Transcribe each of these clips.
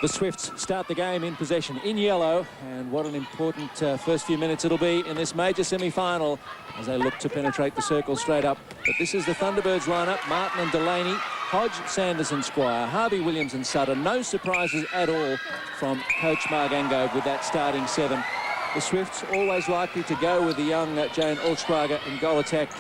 The Swifts start the game in possession in yellow, and what an important first few minutes it'll be in this major semi-final as they look to penetrate the circle straight up. But this is the Thunderbirds lineup: Martin and Delaney, Hodge, Sanders and Squire, Harvey, Williams and Sutter. No surprises at all from coach Mark Angove with that starting 7. The Swifts always likely to go with the young Jane Olschwager in goal attack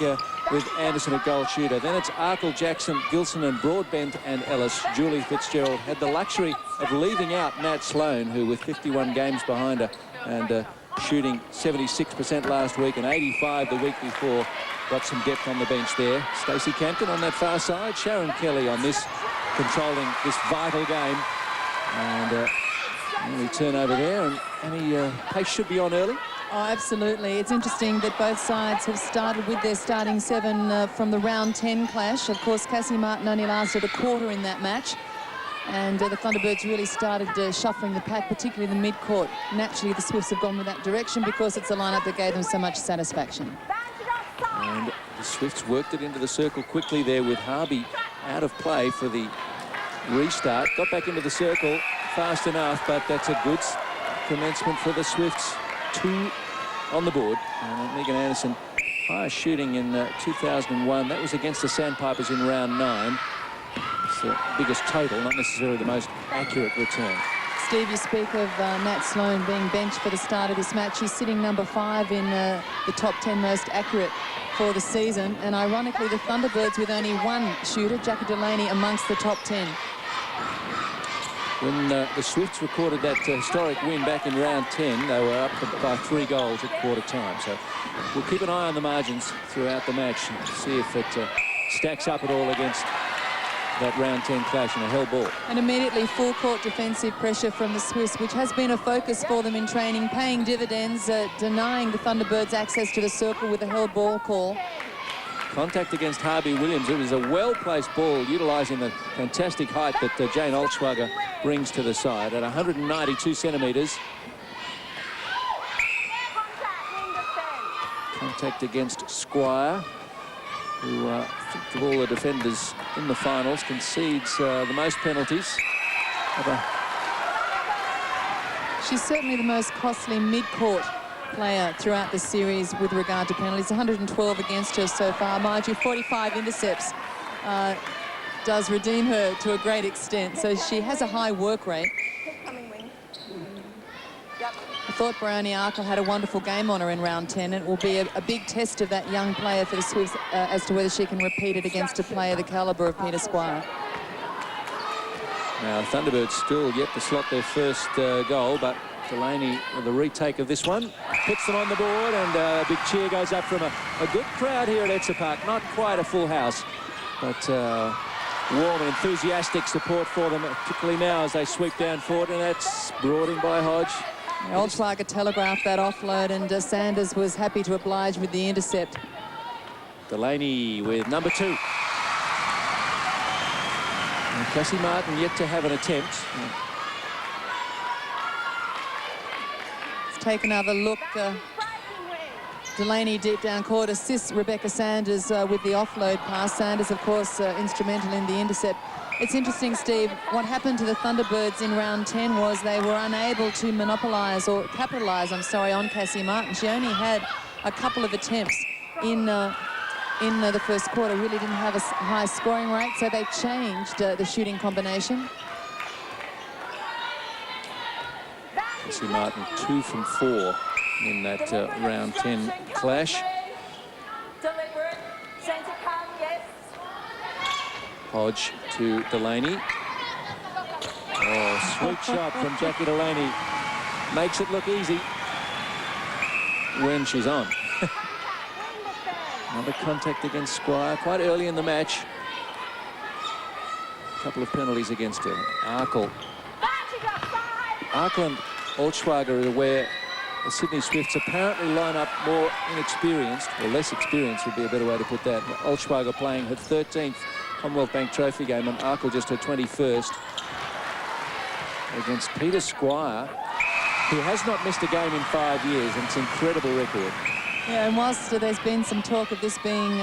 with Anderson at goal shooter. Then it's Arkle, Jackson, Gilson and Broadbent and Ellis. Julie Fitzgerald had the luxury of leaving out Nat Sloan, who with 51 games behind her and shooting 76% last week and 85 the week before, got some depth on the bench there. Stacey Campton on that far side, Sharon Kelly on this, controlling this vital game. And we turn over there, and any pace should be on early. Oh, absolutely. It's interesting that both sides have started with their starting 7 from the round 10 clash. Of course, Cassie Martin only lasted a quarter in that match. And the Thunderbirds really started shuffling the pack, particularly the mid-court. Naturally, the Swifts have gone with that direction because it's a lineup that gave them so much satisfaction. And the Swifts worked it into the circle quickly there with Harvey out of play for the restart. Got back into the circle fast enough, but that's a good commencement for the Swifts. 2 on the board. And Megan Anderson, highest shooting in 2001. That was against the Sandpipers in round 9. It's the biggest total, not necessarily the most accurate return. Steve, you speak of Nat Sloan being benched for the start of this match. He's sitting number 5 in the top 10 most accurate for the season. And ironically, the Thunderbirds with only 1 shooter, Jackie Delaney, amongst the top 10. When the Swifts recorded that historic win back in round 10, they were up by 3 goals at quarter time. So we'll keep an eye on the margins throughout the match and see if it stacks up at all against that round 10 clash in a hell ball. And immediately full court defensive pressure from the Swifts, which has been a focus for them in training, paying dividends, denying the Thunderbirds access to the circle with a held ball call. Contact against Harvey Williams. It was a well-placed ball, utilising the fantastic height that Jane Olschwager brings to the side at 192 centimetres. Contact against Squire, who, I think of all the defenders in the finals, concedes the most penalties. She's certainly the most costly mid-court player throughout the series with regard to penalties. 112 against her so far. Mind you, 45 intercepts does redeem her to a great extent. So she has a high work rate. I thought Bryony Arkle had a wonderful game on her in round 10. It will be a big test of that young player for the Swifts as to whether she can repeat it against a player the calibre of Peter Squire. Now, Thunderbirds still yet to slot their first goal, but Delaney with the retake of this one puts them on the board, and a big cheer goes up from a good crowd here at Etzer Park. Not quite a full house, but warm and enthusiastic support for them, particularly now as they sweep down forward, and that's brought in by Hodge. Olschwager telegraphed that offload, and Sanders was happy to oblige with the intercept. Delaney with number 2. And Cassie Martin yet to have an attempt. Let's take another look. Delaney deep down court assists Rebecca Sanders with the offload pass. Sanders, of course, instrumental in the intercept. It's interesting, Steve, what happened to the Thunderbirds in round 10 was they were unable to monopolise or capitalise, on Cassie Martin. She only had a couple of attempts in the first quarter, really didn't have a high scoring rate, so they changed the shooting combination. Cassie Martin 2 from 4 in that round 10 clash. Hodge to Delaney. Oh, sweet shot from Jackie Delaney. Makes it look easy when she's on. Another contact against Squire quite early in the match. A couple of penalties against her. Arkle and Olschwager are where the Sydney Swifts apparently line up more inexperienced, or less experienced would be a better way to put that. Olschwager playing her 13th Commonwealth Bank Trophy game, and Arkle just her 21st against Peter Squire, who has not missed a game in 5 years, and it's an incredible record. Yeah, and whilst there's been some talk of this being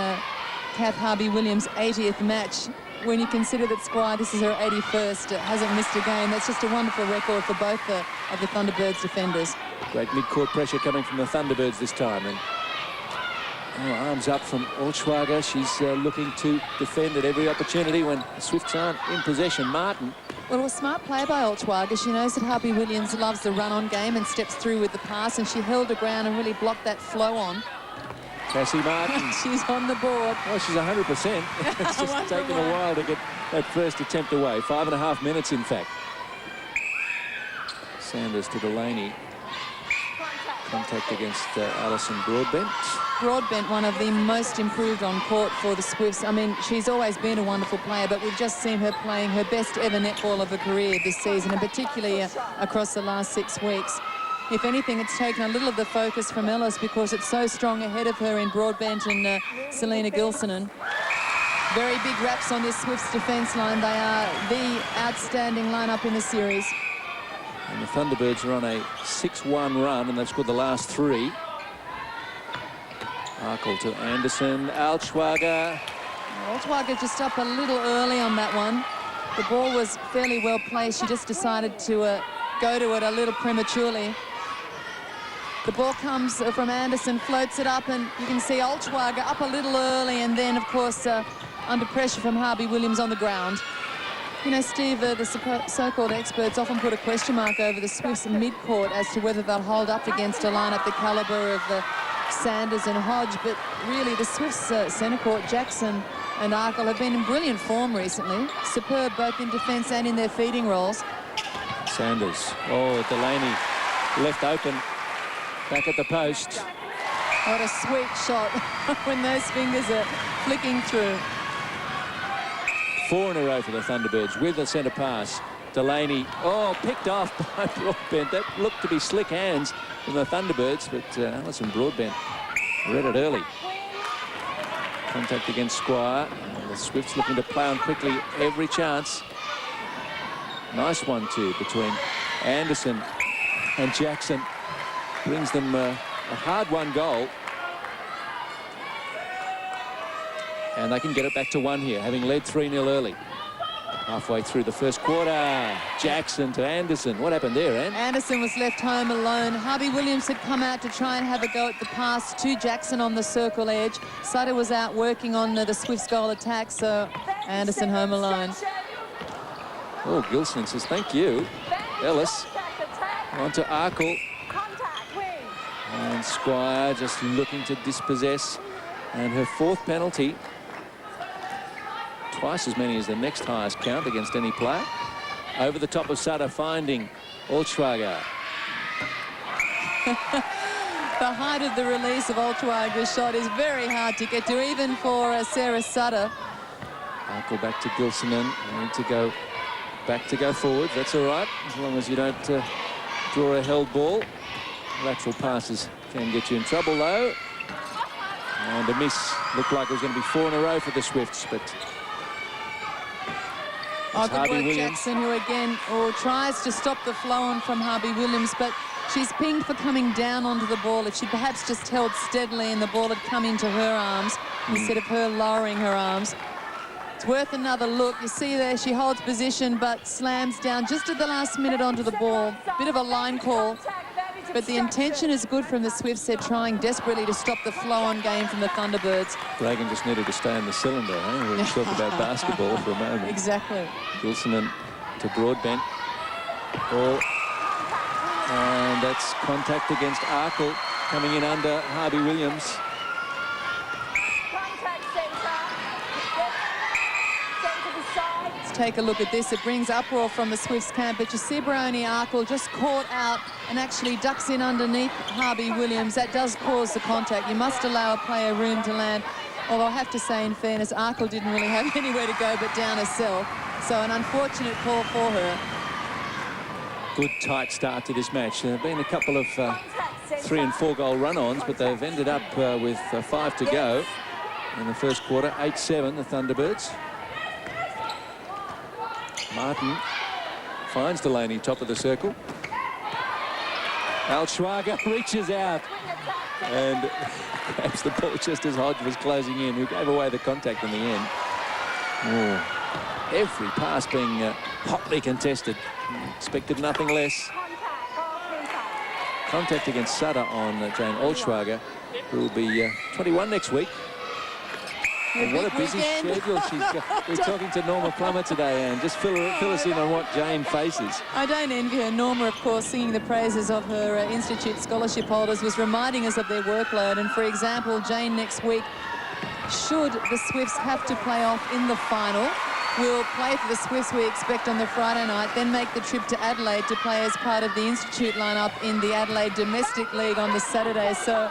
Kath Harvey-Williams' 80th match, when you consider that Squire, this is her 81st, hasn't missed a game. That's just a wonderful record for both of the Thunderbirds defenders. Great mid-court pressure coming from the Thunderbirds this time. And arms up from Altschwager. She's looking to defend at every opportunity when the Swifts aren't in possession. Martin. Well, it was a smart play by Altschwager. She knows that Harvey Williams loves the run-on game and steps through with the pass, and she held her ground and really blocked that flow on. Cassie Martin. She's on the board. Well, she's 100%. It's just taken a while to get that first attempt away. 5.5 minutes, in fact. Sanders to Delaney. Contact against Alison Broadbent. Broadbent, one of the most improved on court for the Swifts. I mean, she's always been a wonderful player, but we've just seen her playing her best ever netball of her career this season, and particularly across the last 6 weeks. If anything, it's taken a little of the focus from Ellis because it's so strong ahead of her in Broadbent and Selena Gilsonen. Very big raps on this Swifts defence line. They are the outstanding lineup in the series. And the Thunderbirds are on a 6-1 run, and they've scored the last 3. Arkle to Anderson. Altschwager. Altschwager just up a little early on that one. The ball was fairly well placed. She just decided to go to it a little prematurely. The ball comes from Anderson, floats it up, and you can see Altschwager up a little early, and then, of course, under pressure from Harvey Williams on the ground. You know, Steve, the so-called experts often put a question mark over the Swifts mid-court as to whether they'll hold up against a lineup the calibre of Sanders and Hodge, but really the Swifts centre court, Jackson and Arkle, have been in brilliant form recently. Superb both in defence and in their feeding roles. Sanders. Oh, Delaney left open. Back at the post. What a sweet shot when those fingers are flicking through. 4 in a row for the Thunderbirds with a centre pass. Delaney, picked off by Broadbent. That looked to be slick hands from the Thunderbirds, but Alison Broadbent read it early. Contact against Squire. And the Swifts looking to play on quickly every chance. Nice 1-2 between Anderson and Jackson. Brings them a hard-won goal. And they can get it back to 1 here, having led 3-0 early. Halfway through the first quarter, Jackson to Anderson. What happened there, Ann? Anderson was left home alone. Harvey Williams had come out to try and have a go at the pass to Jackson on the circle edge. Sutter was out working on the Swifts goal attack, so Anderson home alone. Oh, Gilson says thank you. Ellis on to Arkle. And Squire just looking to dispossess. And her 4th penalty. Twice as many as the next highest count against any player. Over the top of Sutter, finding Altschwager. The height of the release of Altschwager's shot is very hard to get to, even for Sarah Sutter. Arkle back to Gilsonen. You need to go back to go forward. That's all right, as long as you don't draw a held ball. Lateral passes can get you in trouble, though. And a miss. Looked like it was going to be 4 in a row for the Swifts, but good work, Jackson, who again tries to stop the flow on from Harvey Williams, but she's pinged for coming down onto the ball. If she'd perhaps just held steadily and the ball had come into her arms instead of her lowering her arms. It's worth another look. You see there, she holds position but slams down just at the last minute onto the ball. Bit of a line call. But the intention is good from the Swifts. They're trying desperately to stop the flow-on game from the Thunderbirds. Dragon just needed to stay in the cylinder, huh? We'll talk about basketball for a moment. Exactly. Gilsonen to Broadbent. Ball. And that's contact against Arkle, coming in under Harvey Williams. Take a look at this. It brings uproar from the Swifts camp, but you see Baroni Arkle just caught out and actually ducks in underneath Harvey Williams. That does cause the contact. You must allow a player room to land. Although I have to say, in fairness, Arkle didn't really have anywhere to go but down herself. So an unfortunate call for her. Good tight start to this match. There have been a couple of 3- and 4-goal run-ons, but they've ended up with 5 to go in the first quarter. 8-7, the Thunderbirds. Martin finds Delaney, top of the circle. Altschwager reaches out. And perhaps the ball just as Hodge was closing in, who gave away the contact in the end. Oh, Every pass being hotly contested. Expected nothing less. Contact against Sutter on Jane Olschwager, who will be 21 next week. And what a busy schedule she's got. We're talking to Norma Plummer today, and just fill us in on what Jane faces. I don't envy her. Norma, of course, singing the praises of her Institute scholarship holders, was reminding us of their workload. And, for example, Jane next week, should the Swifts have to play off in the final, will play for the Swifts, we expect, on the Friday night, then make the trip to Adelaide to play as part of the Institute lineup in the Adelaide Domestic League on the Saturday. So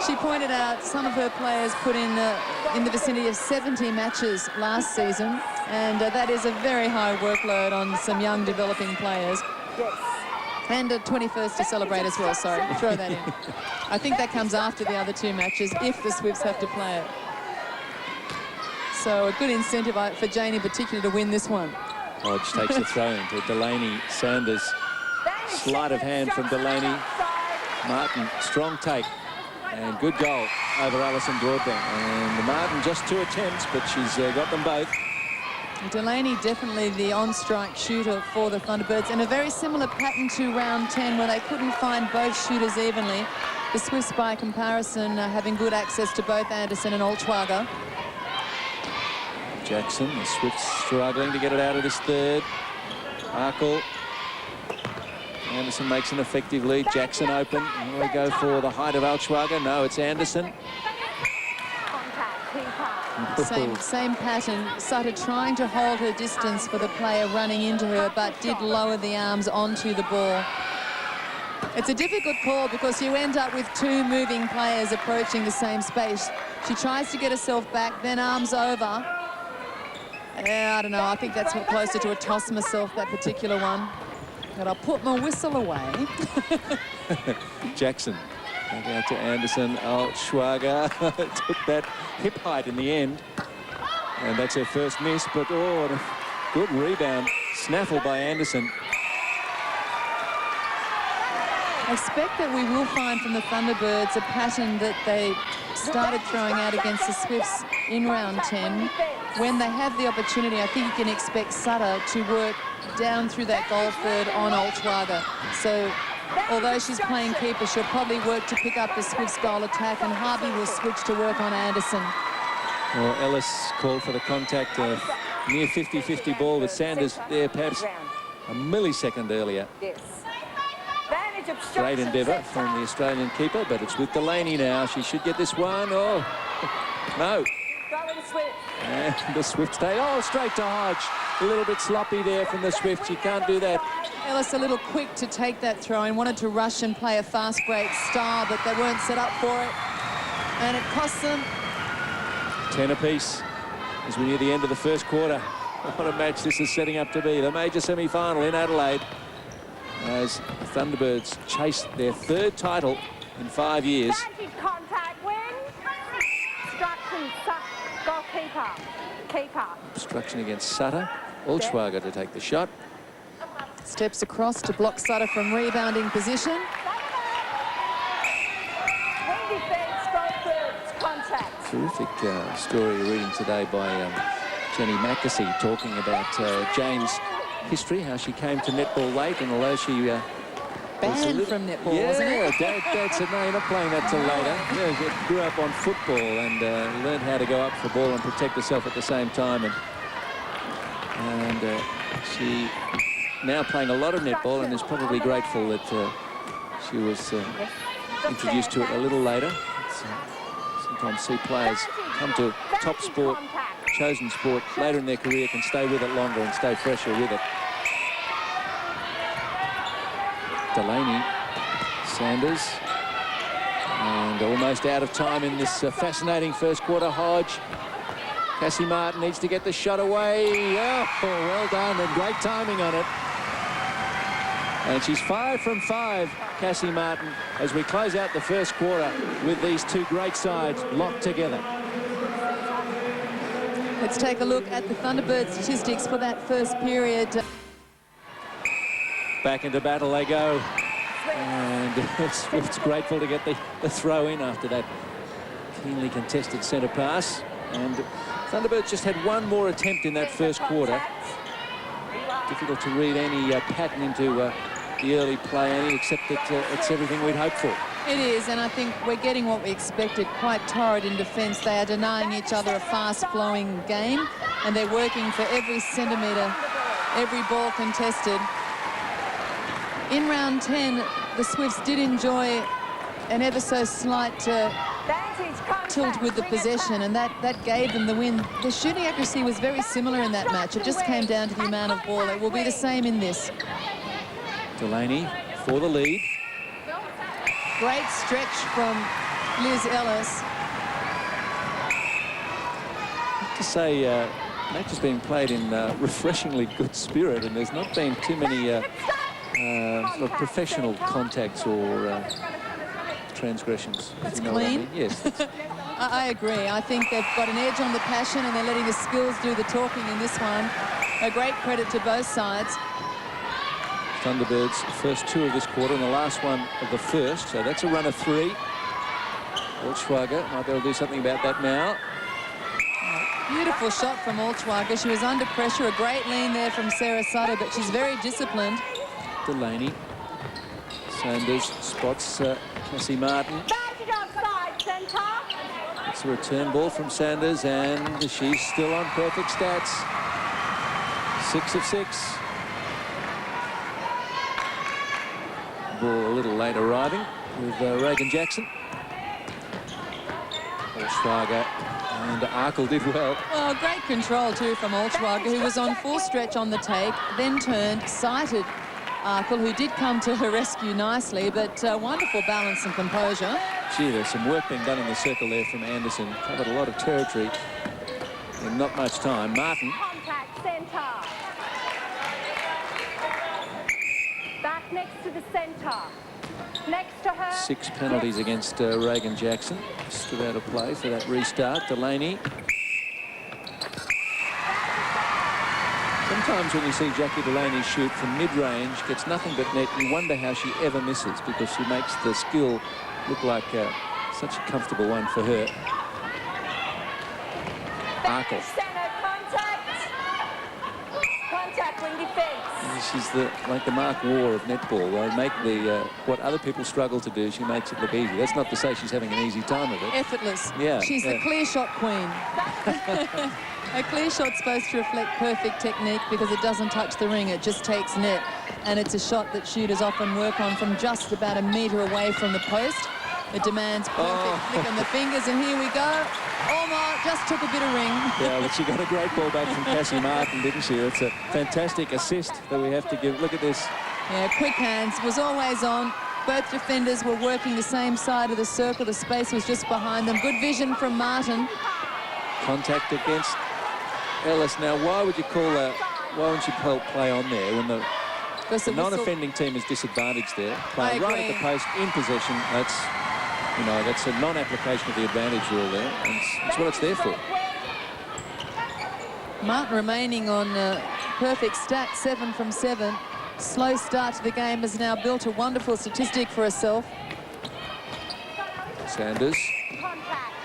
she pointed out some of her players put in the vicinity of 70 matches last season, and that is a very high workload on some young developing players. And a 21st to celebrate as well, sorry, throw that in. I think that comes after the other two matches if the Swifts have to play it. So a good incentive for Jane in particular to win this one. Hodge takes the throw into Delaney. Sanders, sleight of hand from Delaney. Martin, strong take. And good goal over Alison Broadbent. And Martin, just 2 attempts, but she's got them both. Delaney definitely the on-strike shooter for the Thunderbirds, and a very similar pattern to round 10 where they couldn't find both shooters evenly. The Swifts, by comparison, having good access to both Anderson and Olschwager. Jackson, the Swifts struggling to get it out of this third. Arkle. Anderson makes an effective lead. Jackson open. And we go for the height of Olschwager. No, it's Anderson. Same pattern. Sutter trying to hold her distance for the player running into her, but did lower the arms onto the ball. It's a difficult call because you end up with 2 moving players approaching the same space. She tries to get herself back, then arms over. Yeah, I don't know. I think that's closer to a toss myself, that particular one. But I'll put my whistle away. Jackson. Back out to Anderson. Olschwager took that hip height in the end. And that's her first miss, but oh, what a good rebound. Snaffle by Anderson. I expect that we will find from the Thunderbirds a pattern that they started throwing out against the Swifts in round 10. When they have the opportunity, I think you can expect Sutter to work down through that goal third on Olschwager. So although she's playing keeper, she'll probably work to pick up the Swifts goal attack, and Harvey will switch to work on Anderson. Well, Ellis called for the contact, near 50-50 ball with Sanders there perhaps a millisecond earlier. Great endeavour from the Australian keeper, but it's with Delaney now. She should get this one. Oh, no. And the Swifts stay. Oh, straight to Hodge. A little bit sloppy there from the Swifts. You can't do that. Ellis a little quick to take that throw and wanted to rush and play a fast break style, but they weren't set up for it. And it cost them 10 apiece as we near the end of the first quarter. What a match this is setting up to be. The major semi-final in Adelaide as the Thunderbirds chase their 3rd title in 5 years. Contact win. Keeper. Obstruction against Sutter. Olschwager to take the shot. Steps across to block Sutter from rebounding position. Terrific story reading today by Jenny Mackesy, talking about Jane's history, how she came to netball late, and although she banned from netball, wasn't it? Dad said, no, you're not playing that till later. Yeah, she grew up on football and learned how to go up for the ball and protect herself at the same time. And she now playing a lot of netball and is probably grateful that she was introduced to it a little later. Sometimes see players come to top sport, chosen sport, later in their career can stay with it longer and stay fresher with it. Delaney, Sanders, and almost out of time in this fascinating first quarter. Hodge. Cassie Martin needs to get the shot away. Oh, well done, and great timing on it. And she's 5 from 5, Cassie Martin, as we close out the first quarter with these 2 great sides locked together. Let's take a look at the Thunderbird statistics for that first period. Back into battle they go. And Swift's grateful to get the throw in after that keenly contested centre pass. And Thunderbirds just had one more attempt in that first quarter. Difficult to read any pattern into the early play, Annie, except that it's everything we'd hoped for. It is, and I think we're getting what we expected. Quite torrid in defence. They are denying each other a fast-flowing game, and they're working for every centimetre, every ball contested. In round 10, the Swifts did enjoy an ever so slight tilt with the possession, and that gave them the win. The shooting accuracy was very similar in that match. It just came down to the amount of ball. It will be the same in this. Delaney for the lead. Great stretch from Liz Ellis. I have to say, match has been played in refreshingly good spirit, and there's not been too many sort of professional contacts or transgressions. That's you know clean. What I mean. Yes. I agree. I think they've got an edge on the passion, and they're letting the skills do the talking in this one. A great credit to both sides. Thunderbirds first two of this quarter and the last one of the first, so that's a run of 3. Altschwager might be able to do something about that now. Beautiful shot from Altschwager. She was under pressure. A great lean there from Sarah Sutter, but she's very disciplined. Delaney. Sanders spots Cassie Martin. It's a return ball from Sanders, and she's still on perfect stats. 6 of 6. Ball a little late arriving with Reagan Jackson. Altschwager and Arkle did well. Well, great control too from Altschwager, who was on full stretch on the take, then turned, sighted Arkle, who did come to her rescue nicely, but wonderful balance and composure. Gee, there's some work being done in the circle there from Anderson. Covered a lot of territory in not much time. Martin. Contact centre. Back next to the centre. Next to her. 6 penalties against Reagan Jackson. Stood out of play for that restart. Delaney. Sometimes when you see Jackie Delaney shoot from mid-range, gets nothing but net, you wonder how she ever misses, because she makes the skill look like such a comfortable one for her. Arkle. Contact wing defence. She's like the Mark War of netball. They make the what other people struggle to do, she makes it look easy. That's not to say she's having an easy time of it. Effortless. Yeah. She's the clear shot queen. A clear shot's supposed to reflect perfect technique because it doesn't touch the ring, it just takes net. And it's a shot that shooters often work on from just about a metre away from the post. It demands perfect flick on the fingers, and here we go. Almost just took a bit of ring. Yeah, but she got a great ball back from Cassie Martin, didn't she? It's a fantastic assist that we have to give. Look at this. Yeah, quick hands, was always on. Both defenders were working the same side of the circle. The space was just behind them. Good vision from Martin. Contact against Ellis. Now, why would you call that? Why wouldn't you play on there when the non-offending team is disadvantaged there? Play right at the post in possession. That's, you know, that's a non-application of the advantage rule there. And that's what it's there for. Martin remaining on perfect stat, 7 from 7. Slow start to the game has now built a wonderful statistic for herself. Sanders,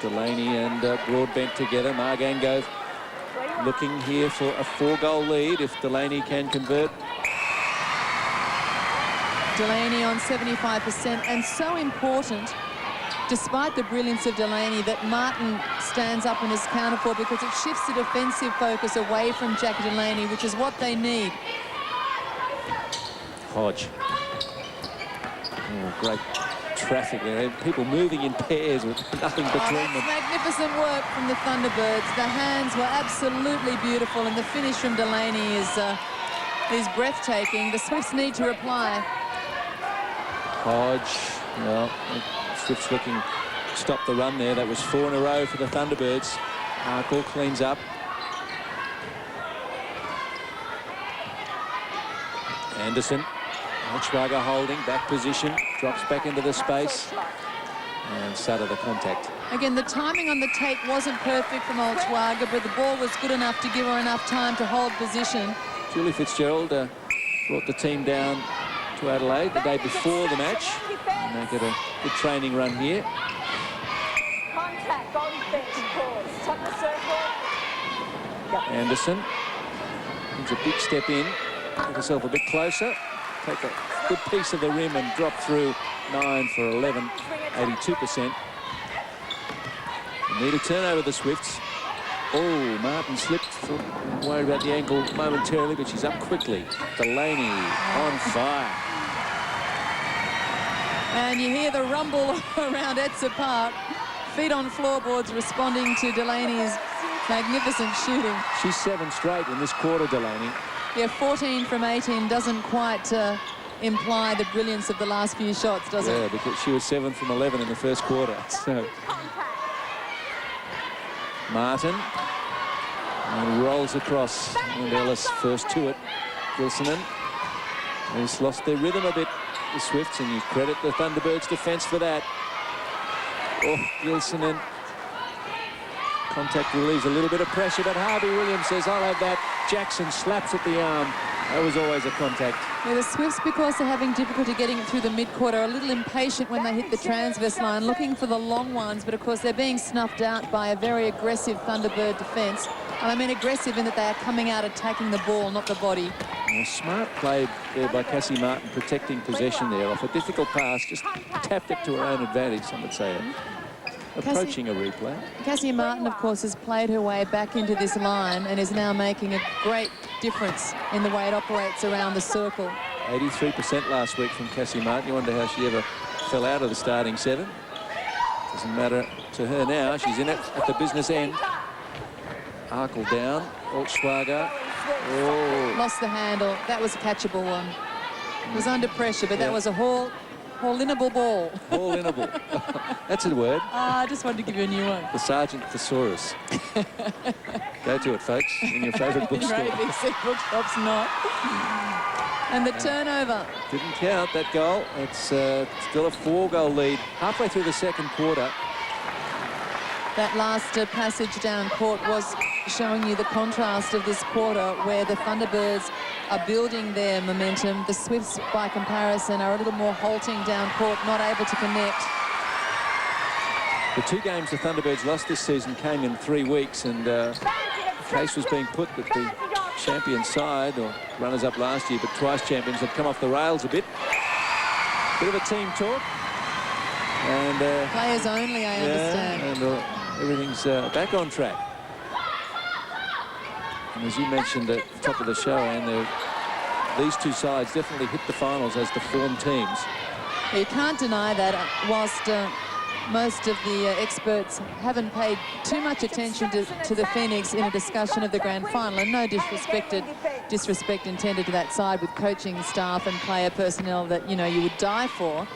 Delaney and Broadbent together. Margangove looking here for a 4-goal lead if Delaney can convert. Delaney on 75%, and so important, despite the brilliance of Delaney, that Martin stands up and is counted for, because it shifts the defensive focus away from Jackie Delaney, which is what they need. Hodge. Oh, great traffic there. People moving in pairs with nothing between them. Magnificent work from the Thunderbirds. The hands were absolutely beautiful, and the finish from Delaney is breathtaking. The Swifts need to reply. Hodge, well, Swifts looking to stop the run there. That was 4 in a row for the Thunderbirds. Arkle cleans up. Anderson. Altschwager holding, back position, drops back into the space, and Sutter the contact. Again, the timing on the take wasn't perfect from Altschwager, but the ball was good enough to give her enough time to hold position. Julie Fitzgerald brought the team down to Adelaide the day before the match, and they get a good training run here. Contact on defence, of course. Top the circle. Anderson needs a big step in, get herself a bit closer, take a good piece of the rim and drop through 9 for 11, 82%. Need a turnover, the Swifts. Oh, Martin slipped, worried about the ankle momentarily, but she's up quickly. Delaney on fire. And you hear the rumble around Etzer Park. Feet on floorboards responding to Delaney's magnificent shooting. She's 7 straight in this quarter, Delaney. Yeah, 14 from 18 doesn't quite imply the brilliance of the last few shots, does it? Yeah, because she was 7 from 11 in the first quarter. So Martin and rolls across, and Ellis first to it. Gilsonen has lost their rhythm a bit, the Swifts, and you credit the Thunderbirds defence for that. Oh, Gilsonen. Contact relieves a little bit of pressure, but Harvey Williams says, I'll have that. Jackson slaps at the arm. That was always a contact. Yeah, the Swifts, because they're having difficulty getting it through the mid-court, are a little impatient when they hit the transverse line, looking for the long ones, but of course they're being snuffed out by a very aggressive Thunderbird defence. And I mean aggressive in that they are coming out attacking the ball, not the body. Well, smart play there by Cassie Martin, protecting possession there off a difficult pass, just tapped it to her own advantage, some would say. Approaching a replay. Cassie Martin, of course, has played her way back into this line and is now making a great difference in the way it operates around the circle. 83% last week from Cassie Martin. You wonder how she ever fell out of the starting 7. Doesn't matter to her now. She's in it at the business end. Arkle down. Altschwager. Oh. Lost the handle. That was a catchable one. It was under pressure, but that was a Hall-inable ball. Hall-inable. That's a word. I just wanted to give you a new one. The Sergeant Thesaurus. Go to it, folks, in your favourite bookstore. In your ABC bookshop's not. And the turnover. Didn't count that goal. It's still a 4-goal lead halfway through the second quarter. That last passage down court was showing you the contrast of this quarter, where the Thunderbirds are building their momentum. The Swifts, by comparison, are a little more halting down court, not able to connect. The 2 games the Thunderbirds lost this season came in 3 weeks, and the case was being put that the champion side, or runners-up last year, but twice champions, had come off the rails a bit. Bit of a team talk. And players only, I understand. And everything's back on track. And as you mentioned at the top of the show, and these 2 sides definitely hit the finals as the form teams. You can't deny that, whilst most of the experts haven't paid too much attention to the Phoenix in a discussion of the grand final, and no disrespect intended to that side with coaching staff and player personnel that, you know, you would die for.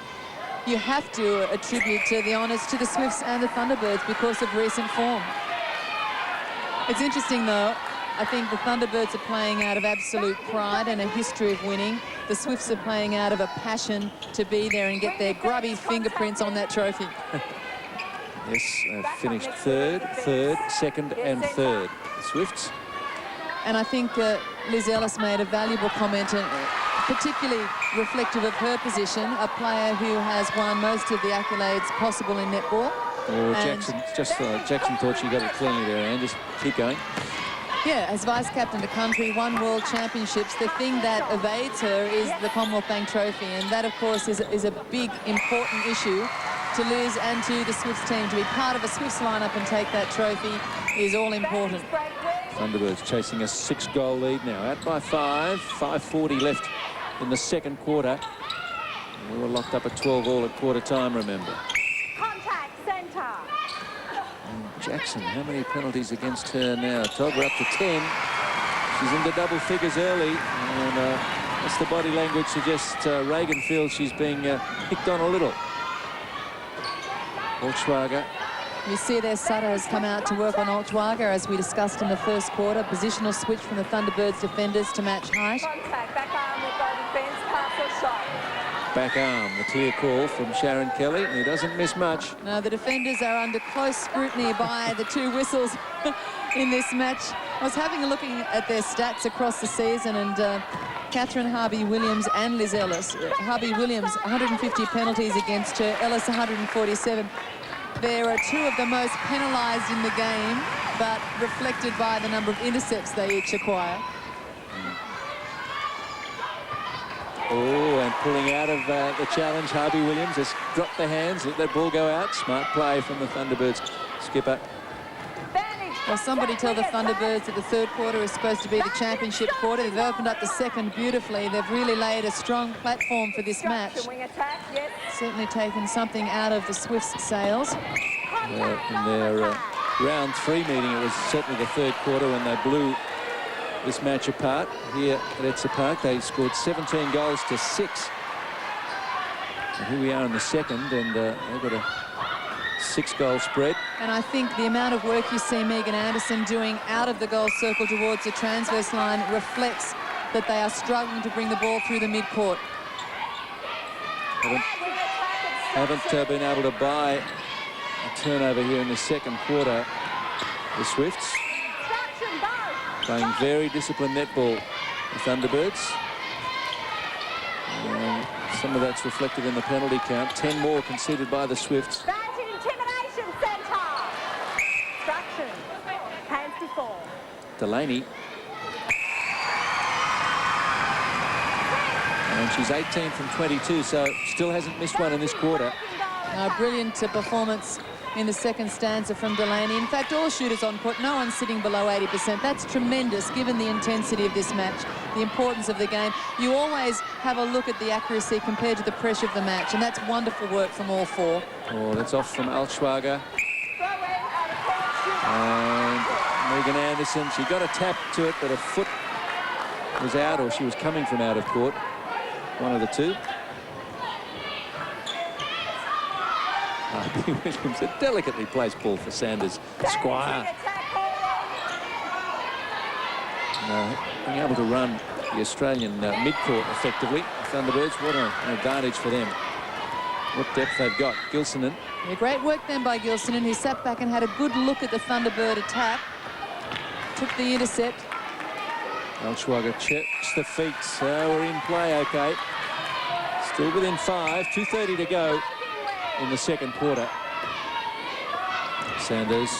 You have to attribute the honours to the Swifts and the Thunderbirds because of recent form. It's interesting, though. I think the Thunderbirds are playing out of absolute pride and a history of winning. The Swifts are playing out of a passion to be there and get their grubby fingerprints on that trophy. Yes, finished third, second and third. The Swifts. And I think Liz Ellis made a valuable comment, particularly reflective of her position, a player who has won most of the accolades possible in netball. Oh, Jackson thought she got it cleanly there, and just keep going. Yeah, as vice-captain of the country, won world championships. The thing that evades her is the Commonwealth Bank Trophy, and that, of course, is a big, important issue to Liz and to the Swifts team. To be part of a Swifts lineup and take that trophy is all important. Thunderbirds chasing a 6-goal lead now, out by 5. 5:40 left in the second quarter. We were locked up at 12-all at quarter time, remember. Contact centre. Jackson, how many penalties against her now? Todd, we're up to 10. She's into double figures early, and that's the body language suggests Reagan feels she's being picked on a little. Altschwager. You see there, Sutter has come out to work on Altschwager, as we discussed in the first quarter. Positional switch from the Thunderbirds defenders to match height. Contact, back arm with goal defence, pass or shot. Back arm, the clear call from Sharon Kelly, and he doesn't miss much. Now, the defenders are under close scrutiny by the 2 whistles in this match. I was having a look at their stats across the season, and Catherine Harvey-Williams and Liz Ellis. Harvey-Williams, 150 penalties against her, Ellis 147. There are 2 of the most penalised in the game but reflected by the number of intercepts they each acquire. Oh, and pulling out of the challenge, Harvey Williams just dropped the hands, let that ball go out. Smart play from the Thunderbirds skipper. Well, somebody tell the Thunderbirds that the third quarter is supposed to be the championship quarter. They've opened up the second beautifully. They've really laid a strong platform for this match. Certainly taken something out of the Swifts' sails. In their round 3 meeting, it was certainly the third quarter when they blew this match apart. Here at Etsa Park, they scored 17 goals to 6. And here we are in the second, and they've got a 6-goal spread. And I think the amount of work you see Megan Anderson doing out of the goal circle towards the transverse line reflects that they are struggling to bring the ball through the mid-court. Haven't been able to buy a turnover here in the second quarter. The Swifts playing very disciplined netball, the Thunderbirds. And some of that's reflected in the penalty count. 10 more conceded by the Swifts. Delaney. And she's 18 from 22, so still hasn't missed one in this quarter. A brilliant performance in the second stanza from Delaney. In fact, all shooters on court, no one's sitting below 80%. That's tremendous, given the intensity of this match, the importance of the game. You always have a look at the accuracy compared to the pressure of the match, and that's wonderful work from all four. Oh, that's off from Altschwager. And Megan Anderson, she got a tap to it, but her foot was out, or she was coming from out of court. One of the two. Harvey Williams, a delicately placed ball for Sanders. Squire. Being able to run the Australian mid-court effectively. The Thunderbirds, what an advantage for them. What depth they've got. Gilsonen. Yeah, great work then by Gilsonen, who sat back and had a good look at the Thunderbird attack. Took the intercept. Altschwager checks the feet. So we're in play, okay. Still within 5. 2:30 to go in the second quarter. Sanders.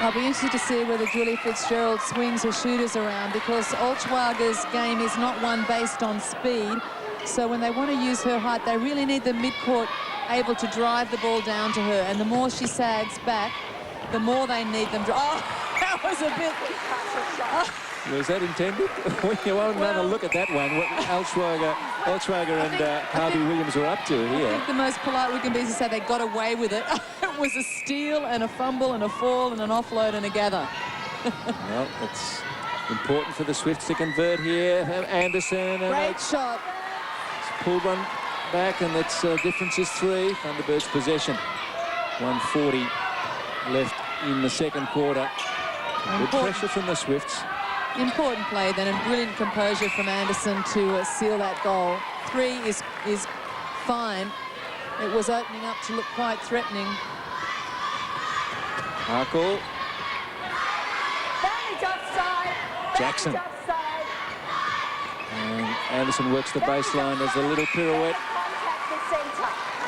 I'll be interested to see whether Julie Fitzgerald swings her shooters around, because Altschwager's game is not one based on speed. So when they want to use her height, they really need the mid-court able to drive the ball down to her. And the more she sags back, the more they need them. Oh, that was a bit... Was that intended? You won't have a look at that one. What Altschwager and Harvey Williams were up to here. I think the most polite we can be is to say they got away with it. It was a steal and a fumble and a fall and an offload and a gather. Well, it's important for the Swifts to convert here. Anderson. Great shot. Pulled one back, and that's difference is 3. Thunderbirds possession. 1:40 left in the second quarter. Good pressure from the Swifts. Important play then, and brilliant composure from Anderson to seal that goal. 3 is fine. It was opening up to look quite threatening. Harkle. Jackson. And Anderson works the baseline as a little pirouette.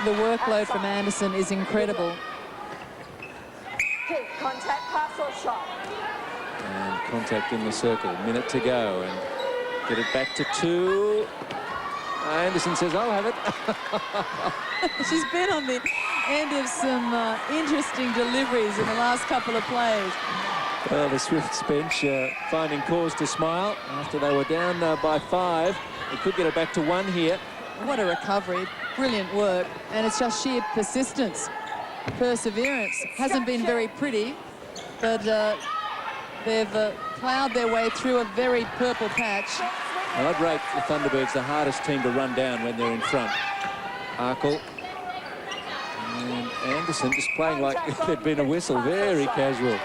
The workload from Anderson is incredible. Contact, pass or shot. And contact in the circle. Minute to go, and get it back to 2. Anderson says, I'll have it. She's been on the end of some interesting deliveries in the last couple of plays. Well, the Swifts bench finding cause to smile after they were down by 5. They could get it back to 1 here. What a recovery. Brilliant work. And it's just sheer persistence, perseverance. Hasn't been very pretty, but they've ploughed their way through a very purple patch. Well, I'd rate the Thunderbirds the hardest team to run down when they're in front. Arkle. And Anderson just playing like there'd been a whistle. Very casual.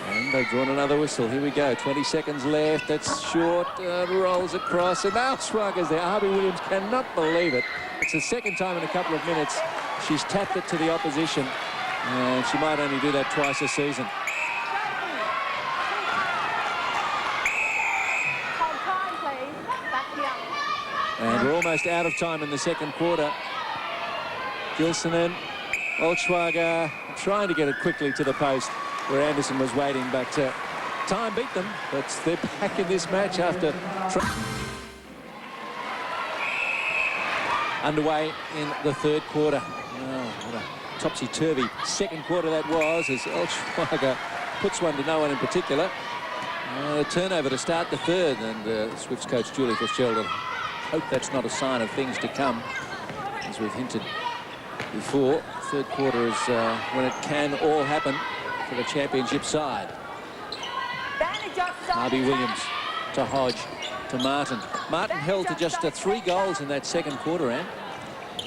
And they've drawn another whistle. Here we go. 20 seconds left. That's short. Rolls across. And Altschwager's there. Harvey Williams cannot believe it. It's the second time in a couple of minutes she's tapped it to the opposition. And she might only do that twice a season. And we're almost out of time in the second quarter. Gilsonen Olschwager trying to get it quickly to the post where Anderson was waiting, but time beat them. But they're back in this match after underway in the third quarter. Oh, what a topsy-turvy second quarter that was, as Olschwager puts one to no one in particular. A turnover to start the third, and Swifts coach Julie Fitzgerald hope that's not a sign of things to come, as we've hinted before. Third quarter is when it can all happen for the championship side. Harvey Williams to Hodge to Martin. Martin held to just 3 goals in that second quarter, Anne.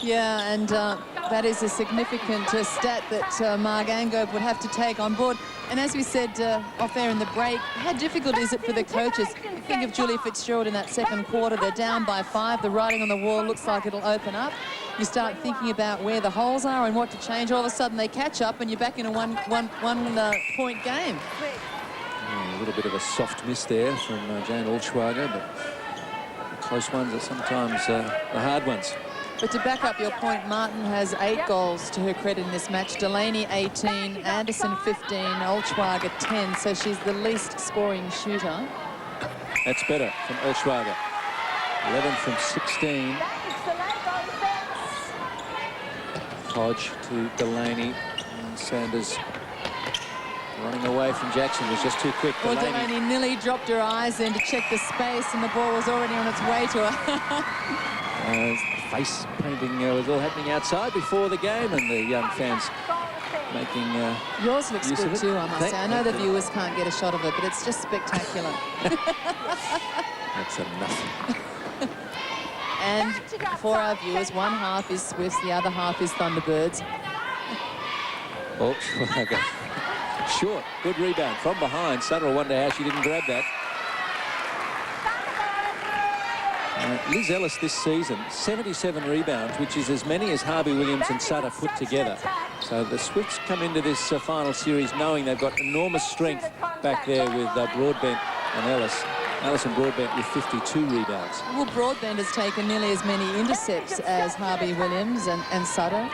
Yeah, and that is a significant stat that Mark Angove would have to take on board. And as we said off air in the break, how difficult is it for the coaches? You think of Julie Fitzgerald in that second quarter, they're down by 5, the writing on the wall looks like it'll open up. You start thinking about where the holes are and what to change. All of a sudden they catch up and you're back in a one point game. Yeah, a little bit of a soft miss there from Jane Olschwager, but the close ones are sometimes the hard ones. But to back up your point, Martin has 8 goals to her credit in this match. Delaney 18, Anderson 15, Olschwager 10. So she's the least scoring shooter. That's better from Olschwager. 11 from 16. Hodge to Delaney, and Sanders running away from Jackson was just too quick. Well, Delaney nearly dropped her eyes in to check the space, and the ball was already on its way to her. Face painting was all happening outside before the game, and the young fans making yours looks use good of it. too, I must say. I know the viewers can't get a shot of it, but it's just spectacular. That's enough. And for our viewers, one half is Swifts, the other half is Thunderbirds. Oh, short, good rebound from behind. Sutter will wonder how she didn't grab that. Liz Ellis this season, 77 rebounds, which is as many as Harvey Williams and Sutter put together. So the Swifts come into this final series knowing they've got enormous strength back there with Broadbent and Ellis. Alison Broadbent with 52 rebounds. Well, Broadbent has taken nearly as many intercepts as Harvey Williams and Sutter.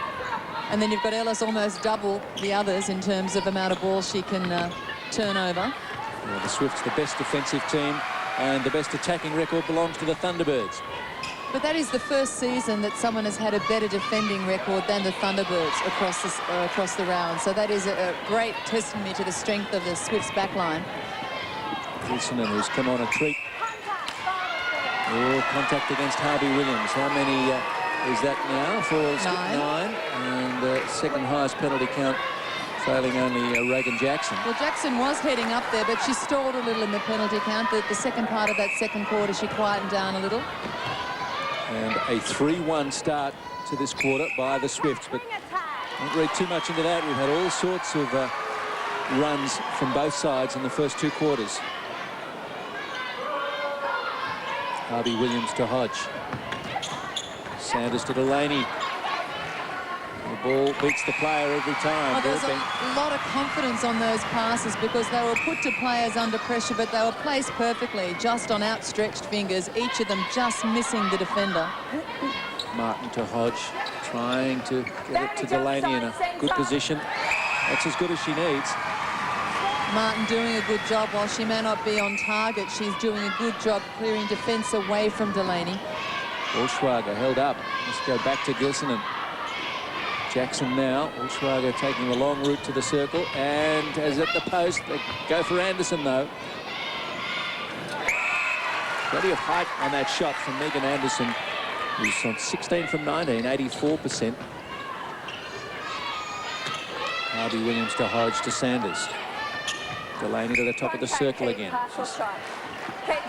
And then you've got Ellis almost double the others in terms of amount of ball she can turn over. Yeah, the Swifts, the best defensive team, and the best attacking record belongs to the Thunderbirds. But that is the first season that someone has had a better defending record than the Thunderbirds across the round. So that is a great testimony to the strength of the Swifts backline. Wilson, who's come on a treat. Oh, contact against Harvey Williams. How many is that now? For 9. And second highest penalty count, failing only Reagan Jackson. Well, Jackson was heading up there, but she stalled a little in the penalty count. The second part of that second quarter, she quietened down a little. And a 3-1 start to this quarter by the Swifts, but don't read too much into that. We've had all sorts of runs from both sides in the first 2 quarters. Harvey Williams to Hodge. Sanders to Delaney. The ball beats the player every time. Oh, there's a lot of confidence on those passes because they were put to players under pressure, but they were placed perfectly, just on outstretched fingers, each of them just missing the defender. Martin to Hodge, trying to get it to Delaney in a good position. That's as good as she needs. Martin doing a good job. While she may not be on target, she's doing a good job clearing defence away from Delaney. Olschwager held up. Let's go back to Gilson and Jackson now. Olschwager taking the long route to the circle, and as at the post, they go for Anderson though. Plenty of height on that shot from Megan Anderson, who's on 16 from 19, 84%. Harvey Williams to Hodge to Sanders. Delaney to the top of the circle again. She's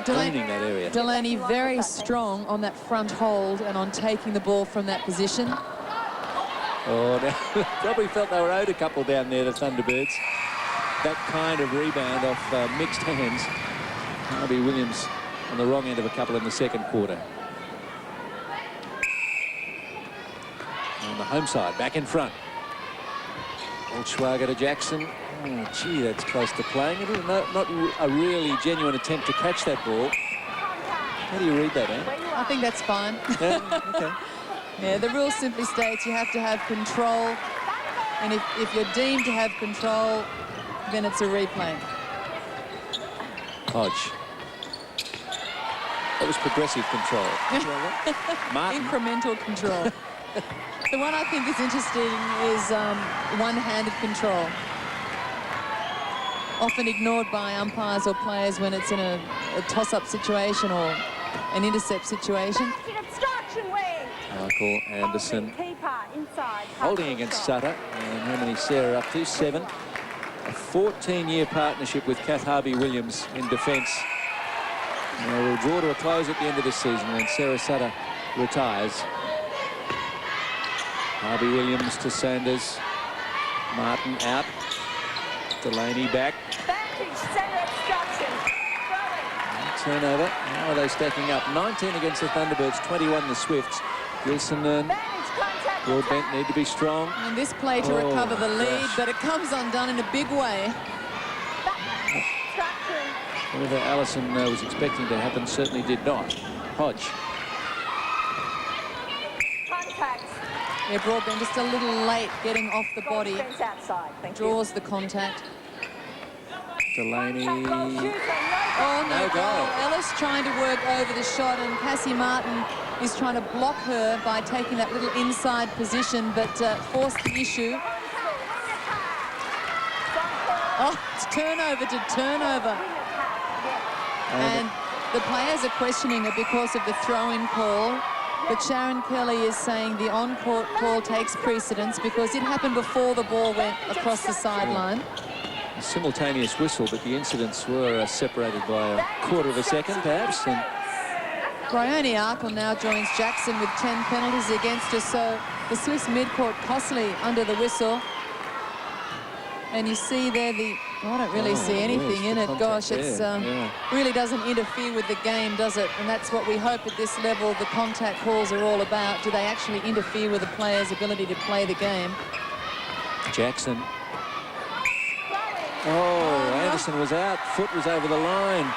owning that area. Delaney very strong on that front hold and on taking the ball from that position. Oh, they probably felt they were owed a couple down there, the Thunderbirds. That kind of rebound off mixed hands. Harvey Williams on the wrong end of a couple in the second quarter. On the home side, back in front. Olschwager to Jackson. Oh, gee, that's close to playing. Not a really genuine attempt to catch that ball. How do you read that, Anne? I think that's fine. Yeah, okay. Yeah, the rule simply states you have to have control And if you're deemed to have control, then it's a replay. Hodge. That was progressive control. Martin. Incremental control. The one I think is interesting is one-handed control. Often ignored by umpires or players when it's in a toss-up situation or an intercept situation. Michael Anderson Inside. holding against Sutter. And how many Sarah up to? 7. A 14-year partnership with Kath Harvey-Williams in defence. We'll draw to a close at the end of this season when Sarah Sutter retires. Harvey-Williams to Sanders. Martin out. Delaney back. Turnover. How are they stacking up? 19 against the Thunderbirds, 21 the Swifts. Gilson and Broadbent need to be strong. And this play to recover the lead, but it comes undone in a big way. Whatever Allison was expecting to happen certainly did not. Hodge. Yeah, Broadbent just a little late getting off the body. Draws the contact. Delaney. Oh, no goal. Ellis trying to work over the shot, and Cassie Martin is trying to block her by taking that little inside position, but forced the issue. Oh, it's turnover to turnover. And the players are questioning it because of the throw-in call. But Sharon Kelly is saying the on-court call takes precedence because it happened before the ball went across the sideline. A simultaneous whistle, but the incidents were separated by a quarter of a second, perhaps. And Bryony Arkle now joins Jackson with 10 penalties against her, so the Swifts midcourt costly under the whistle. And you see there the... I don't really see anything in it. Gosh, it's really doesn't interfere with the game, does it? And that's what we hope at this level the contact calls are all about. Do they actually interfere with the player's ability to play the game? Jackson. Oh, Anderson was out. Foot was over the line.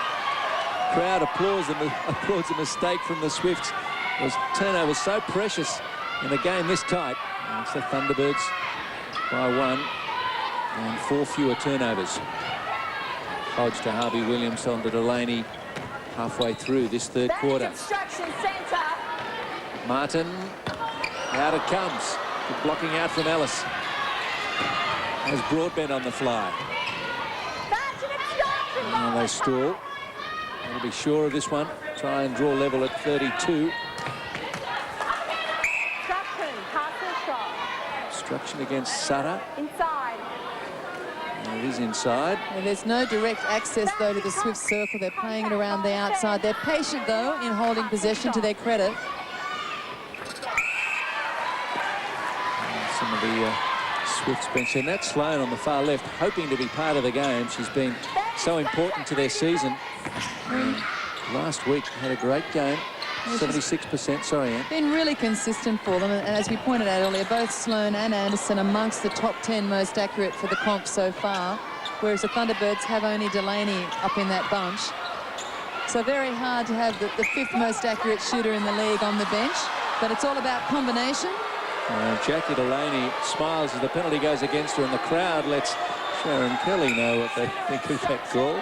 Crowd applauds the mistake from the Swifts. Those turnovers so precious in a game this tight. And it's the Thunderbirds by 1 and 4 fewer turnovers. Hodge to Harvey-Williams on to Delaney halfway through this third quarter. Martin, out it comes. Good blocking out from Ellis. Has Broadbent on the fly. And they stall. They'll be sure of this one. Try and draw level at 32. Obstruction against Sutter. Inside. And it is inside. And there's no direct access, though, to the Swift circle. They're playing it around the outside. They're patient, though, in holding possession to their credit. And some of the Swifts bench. And that's Sloan on the far left, hoping to be part of the game. She's been so important to their season. And last week had a great game. 76%, sorry, Anne. Been really consistent for them, and as we pointed out earlier, both Sloan and Anderson amongst the top 10 most accurate for the comp so far, whereas the Thunderbirds have only Delaney up in that bunch. So very hard to have the 5th most accurate shooter in the league on the bench, but it's all about combination. Jackie Delaney smiles as the penalty goes against her, and the crowd lets Sharon Kelly know what they think of that goal.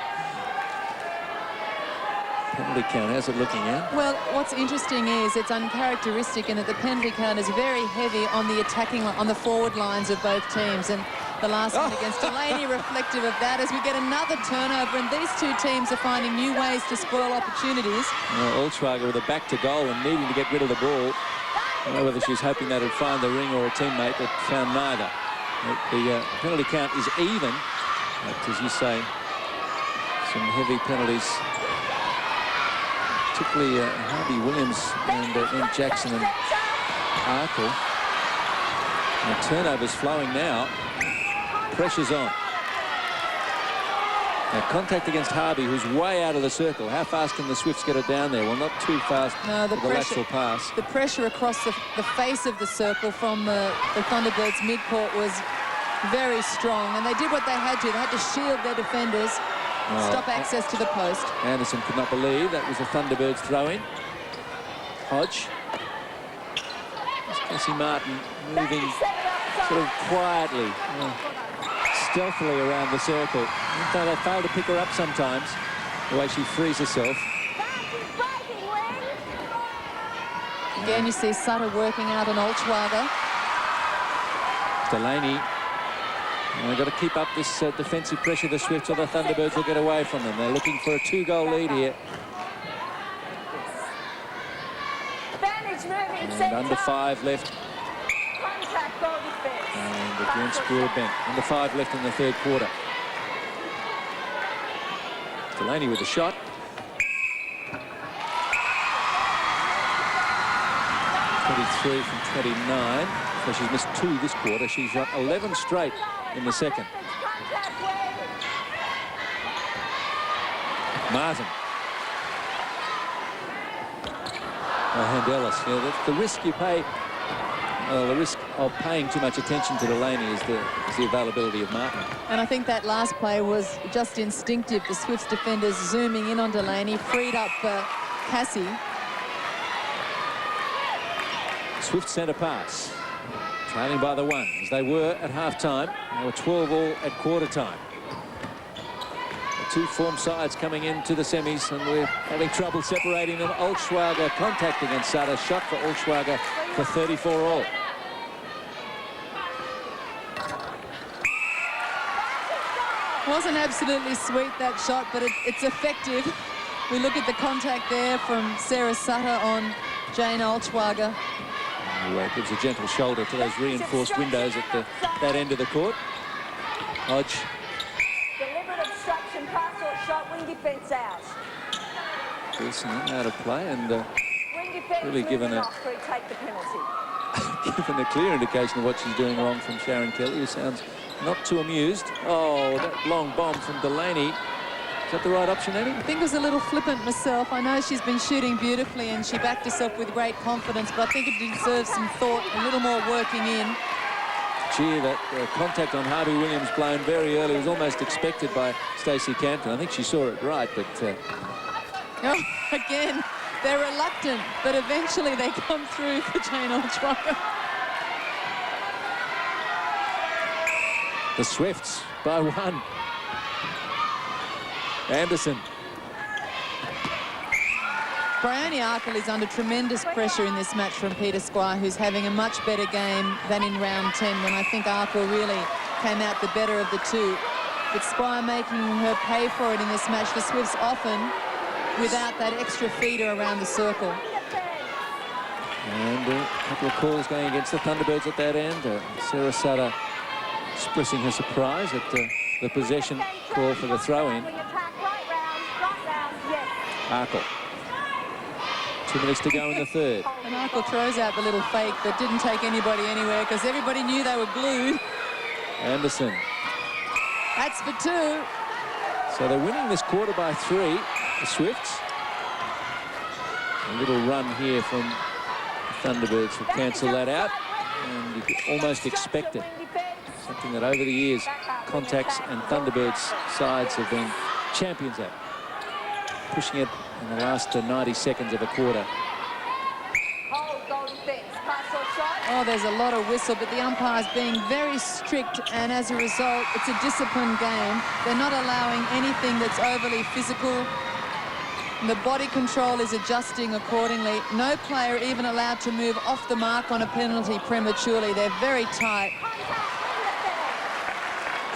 Penalty count, how's it looking, Anne? Well, what's interesting is it's uncharacteristic in that the penalty count is very heavy on the attacking, on the forward lines of both teams, and the last one against Delaney reflective of that as we get another turnover, and these two teams are finding new ways to spoil opportunities. Ulschwager with a back to goal and needing to get rid of the ball. I don't know whether she's hoping that would find the ring or a teammate, but found neither. The penalty count is even, but as you say, some heavy penalties. Particularly Harvey-Williams and Jackson and Arkle. And turnovers flowing now. Pressure's on. Now contact against Harvey, who's way out of the circle. How fast can the Swifts get it down there? Well, not too fast. No, the lateral pass. The pressure across the face of the circle from the Thunderbirds midcourt was very strong, and they did what they had to. They had to shield their defenders. Stop access to the post. Anderson could not believe that was a Thunderbirds throw-in. Hodge. Cassie Martin moving sort of quietly, stealthily around the circle. Though they fail to pick her up sometimes, the way she frees herself. Again, you see Sutter working out an Olschwager. Delaney. And they've got to keep up this defensive pressure, the Swifts, or the Thunderbirds will get away from them. They're looking for a 2-goal lead here. And under 5 left. And against Broadbent. Under 5 left in the third quarter. Delaney with a shot. .23 from 29. So she's missed 2 this quarter. She's shot 11 straight in the second. Martin. Handelis. Yeah, that's the risk you pay. Well, the risk of paying too much attention to Delaney is the availability of Martin. And I think that last play was just instinctive. The Swifts defenders zooming in on Delaney, freed up Cassie. Swift centre pass. Trailing by the 1, as they were at half-time. They were 12 all at quarter-time. The 2 form sides coming into the semis, and we're having trouble separating them. Olschwager contact against Sutter. Shot for Olschwager for 34 all. Wasn't absolutely sweet, that shot, but it's effective. We look at the contact there from Sarah Sutter on Jane Olschwager. Who gives a gentle shoulder to those reinforced windows at that end of the court. Hodge. Deliberate obstruction, pass or shot, wing defence out. Wilson out of play and really given a given a clear indication of what she's doing wrong from Sharon Kelly, who sounds not too amused. Oh, that long bomb from Delaney. Is that the right option, Annie? I think it was a little flippant myself. I know she's been shooting beautifully and she backed herself with great confidence, but I think it deserves some thought, a little more working in. Gee, that contact on Harvey Williams blown very early was almost expected by Stacey Canton. I think she saw it right, but... Oh, again, they're reluctant, but eventually they come through for Jane Olschwager. The Swifts by 1. Anderson. Bryony Arkle is under tremendous pressure in this match from Peter Squire, who's having a much better game than in round 10, when I think Arkle really came out the better of the 2. But Squire making her pay for it in this match. The Swifts often without that extra feeder around the circle. And a couple of calls going against the Thunderbirds at that end. Sarah Sutter expressing her surprise at the possession call for the throw-in. Arkle. 2 minutes to go in the third. And Arkle throws out the little fake, but didn't take anybody anywhere because everybody knew they were glued. Anderson. That's for 2. So they're winning this quarter by 3, the Swifts. A little run here from the Thunderbirds will cancel that out. And you could almost expect it. Something that over the years, Contacts and Thunderbirds sides have been champions at. Pushing it in the last 90 seconds of a quarter. Oh, there's a lot of whistle, but the umpires being very strict, and as a result, it's a disciplined game. They're not allowing anything that's overly physical. The body control is adjusting accordingly. No player even allowed to move off the mark on a penalty prematurely. They're very tight.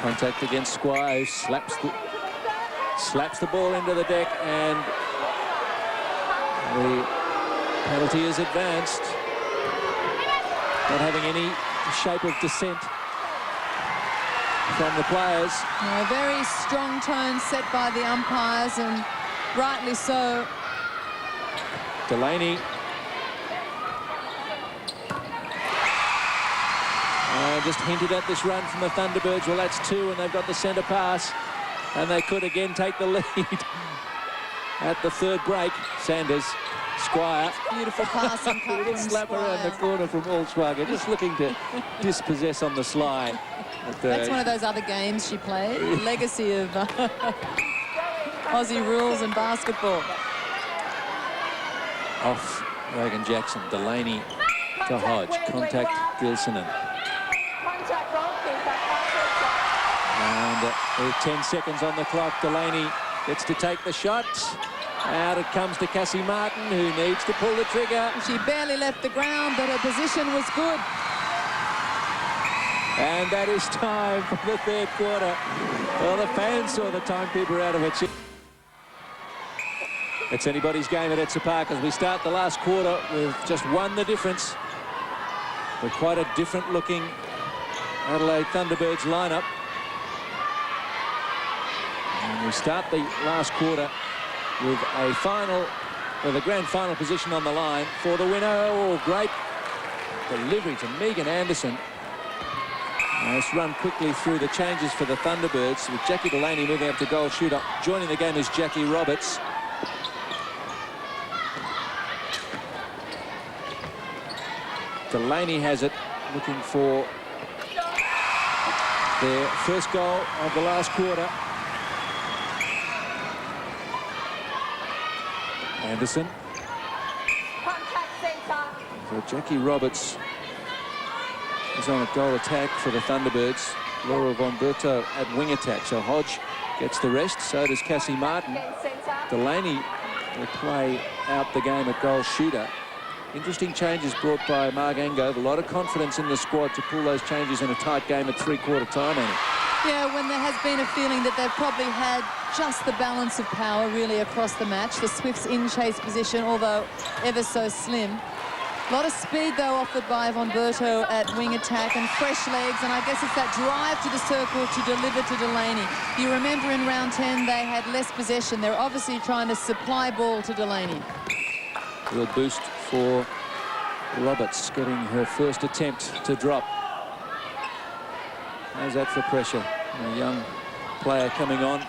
Contact against Squire, who slaps the ball into the deck, and the penalty is advanced. Not having any shape of dissent from the players. A very strong tone set by the umpires, and rightly so. Delaney. Just hinted at this run from the Thunderbirds. Well, that's 2, and they've got the centre pass. And they could again take the lead at the third break. Sanders, Squire. Beautiful pass and cut from slap Squire. around the corner from Olschwager, just looking to dispossess on the sly. That's one of those other games she played. Legacy of Aussie rules and basketball. Off Reagan Jackson. Delaney to Hodge. Contact Gilsonen. Contact goalkeeper, pass shot. And with 10 seconds on the clock, Delaney gets to take the shot. Out it comes to Cassie Martin, who needs to pull the trigger. She barely left the ground, but her position was good. And that is time for the third quarter. Well, the fans saw the timekeeper out of her chin. It's anybody's game at Etsa Park as we start the last quarter with just one the difference. But quite a different looking Adelaide Thunderbirds lineup. And we start the last quarter with a grand final position on the line for the winner. Oh, great delivery to Megan Anderson. Let's run quickly through the changes for the Thunderbirds, with Jackie Delaney moving up to goal shooter. Joining the game is Jackie Roberts. Delaney has it, looking for their first goal of the last quarter. Anderson. Contact centre. So Jackie Roberts is on a goal attack for the Thunderbirds. Laura Von Berto at wing attack. So Hodge gets the rest. So does Cassie Martin. Against centre. Delaney will play out the game at goal shooter. Interesting changes brought by Marg Angove. A lot of confidence in the squad to pull those changes in a tight game at three-quarter time, Annie. Yeah, when there has been a feeling that they've probably had just the balance of power really across the match. The Swifts in chase position, although ever so slim. A lot of speed, though, offered by Von Berto at wing attack, and fresh legs, and I guess it's that drive to the circle to deliver to Delaney. You remember in round 10 they had less possession. They're obviously trying to supply ball to Delaney. Real boost for Roberts, getting her first attempt to drop. How's that for pressure? A young player coming on.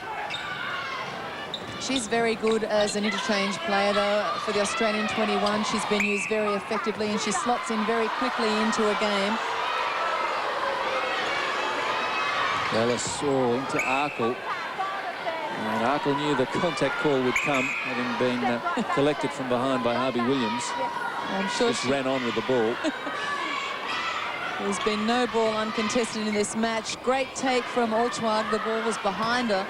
She's very good as an interchange player, though, for the Australian 21. She's been used very effectively, and she slots in very quickly into a game. Ellis into Arkle. And Arkle knew the contact call would come, having been collected from behind by Harvey Williams. I'm sure Just ran on with the ball. There's been no ball uncontested in this match. Great take from Olchwag. The ball was behind her.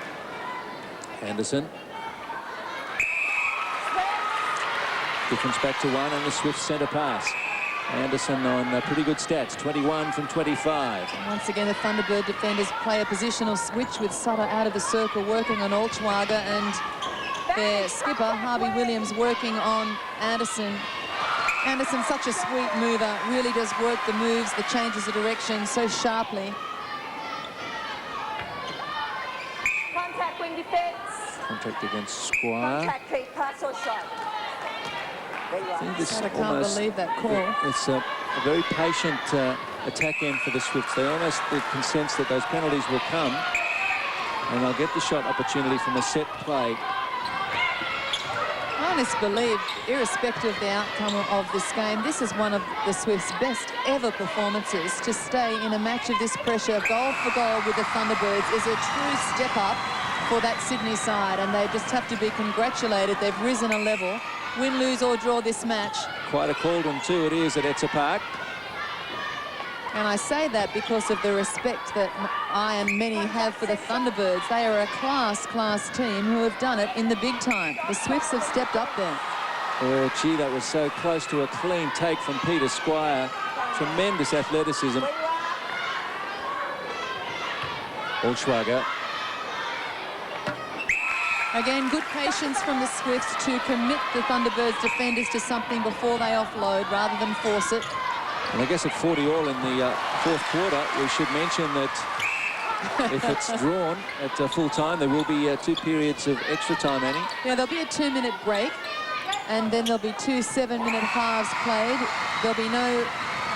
Anderson. Difference back to one, and the Swift centre pass. Anderson on pretty good stats, 21 from 25. And once again, the Thunderbird defenders play a positional switch with Sutter out of the circle, working on Olchwaga, and their skipper, Harvey Williams, working on Anderson. Anderson's such a sweet mover, really does work the moves, the changes of direction so sharply. Contact wing defence. Contact against Squire. Contact keep, pass or shot. I think this I can't believe that call. It's a very patient attack end for the Swifts. They almost can sense that those penalties will come, and they'll get the shot opportunity from a set play. I honestly believe, irrespective of the outcome of this game, this is one of the Swifts' best ever performances. To stay in a match of this pressure, goal for goal with the Thunderbirds, is a true step up for that Sydney side, and they just have to be congratulated. They've risen a level. Win, lose or draw this match. Quite a cauldron too it is at Etsa Park. And I say that because of the respect that I and many have for the Thunderbirds. They are a class team who have done it in the big time. The Swifts have stepped up there. Oh, gee, that was so close to a clean take from Peter Squire. Tremendous athleticism. Olschwager. Again, good patience from the Swifts to commit the Thunderbirds defenders to something before they offload rather than force it. And I guess at 40 all in the fourth quarter, we should mention that if it's drawn at full time, there will be 2 periods of extra time, Annie. Yeah, there'll be a 2-minute break, and then there'll be 2 7-minute halves played. There'll be no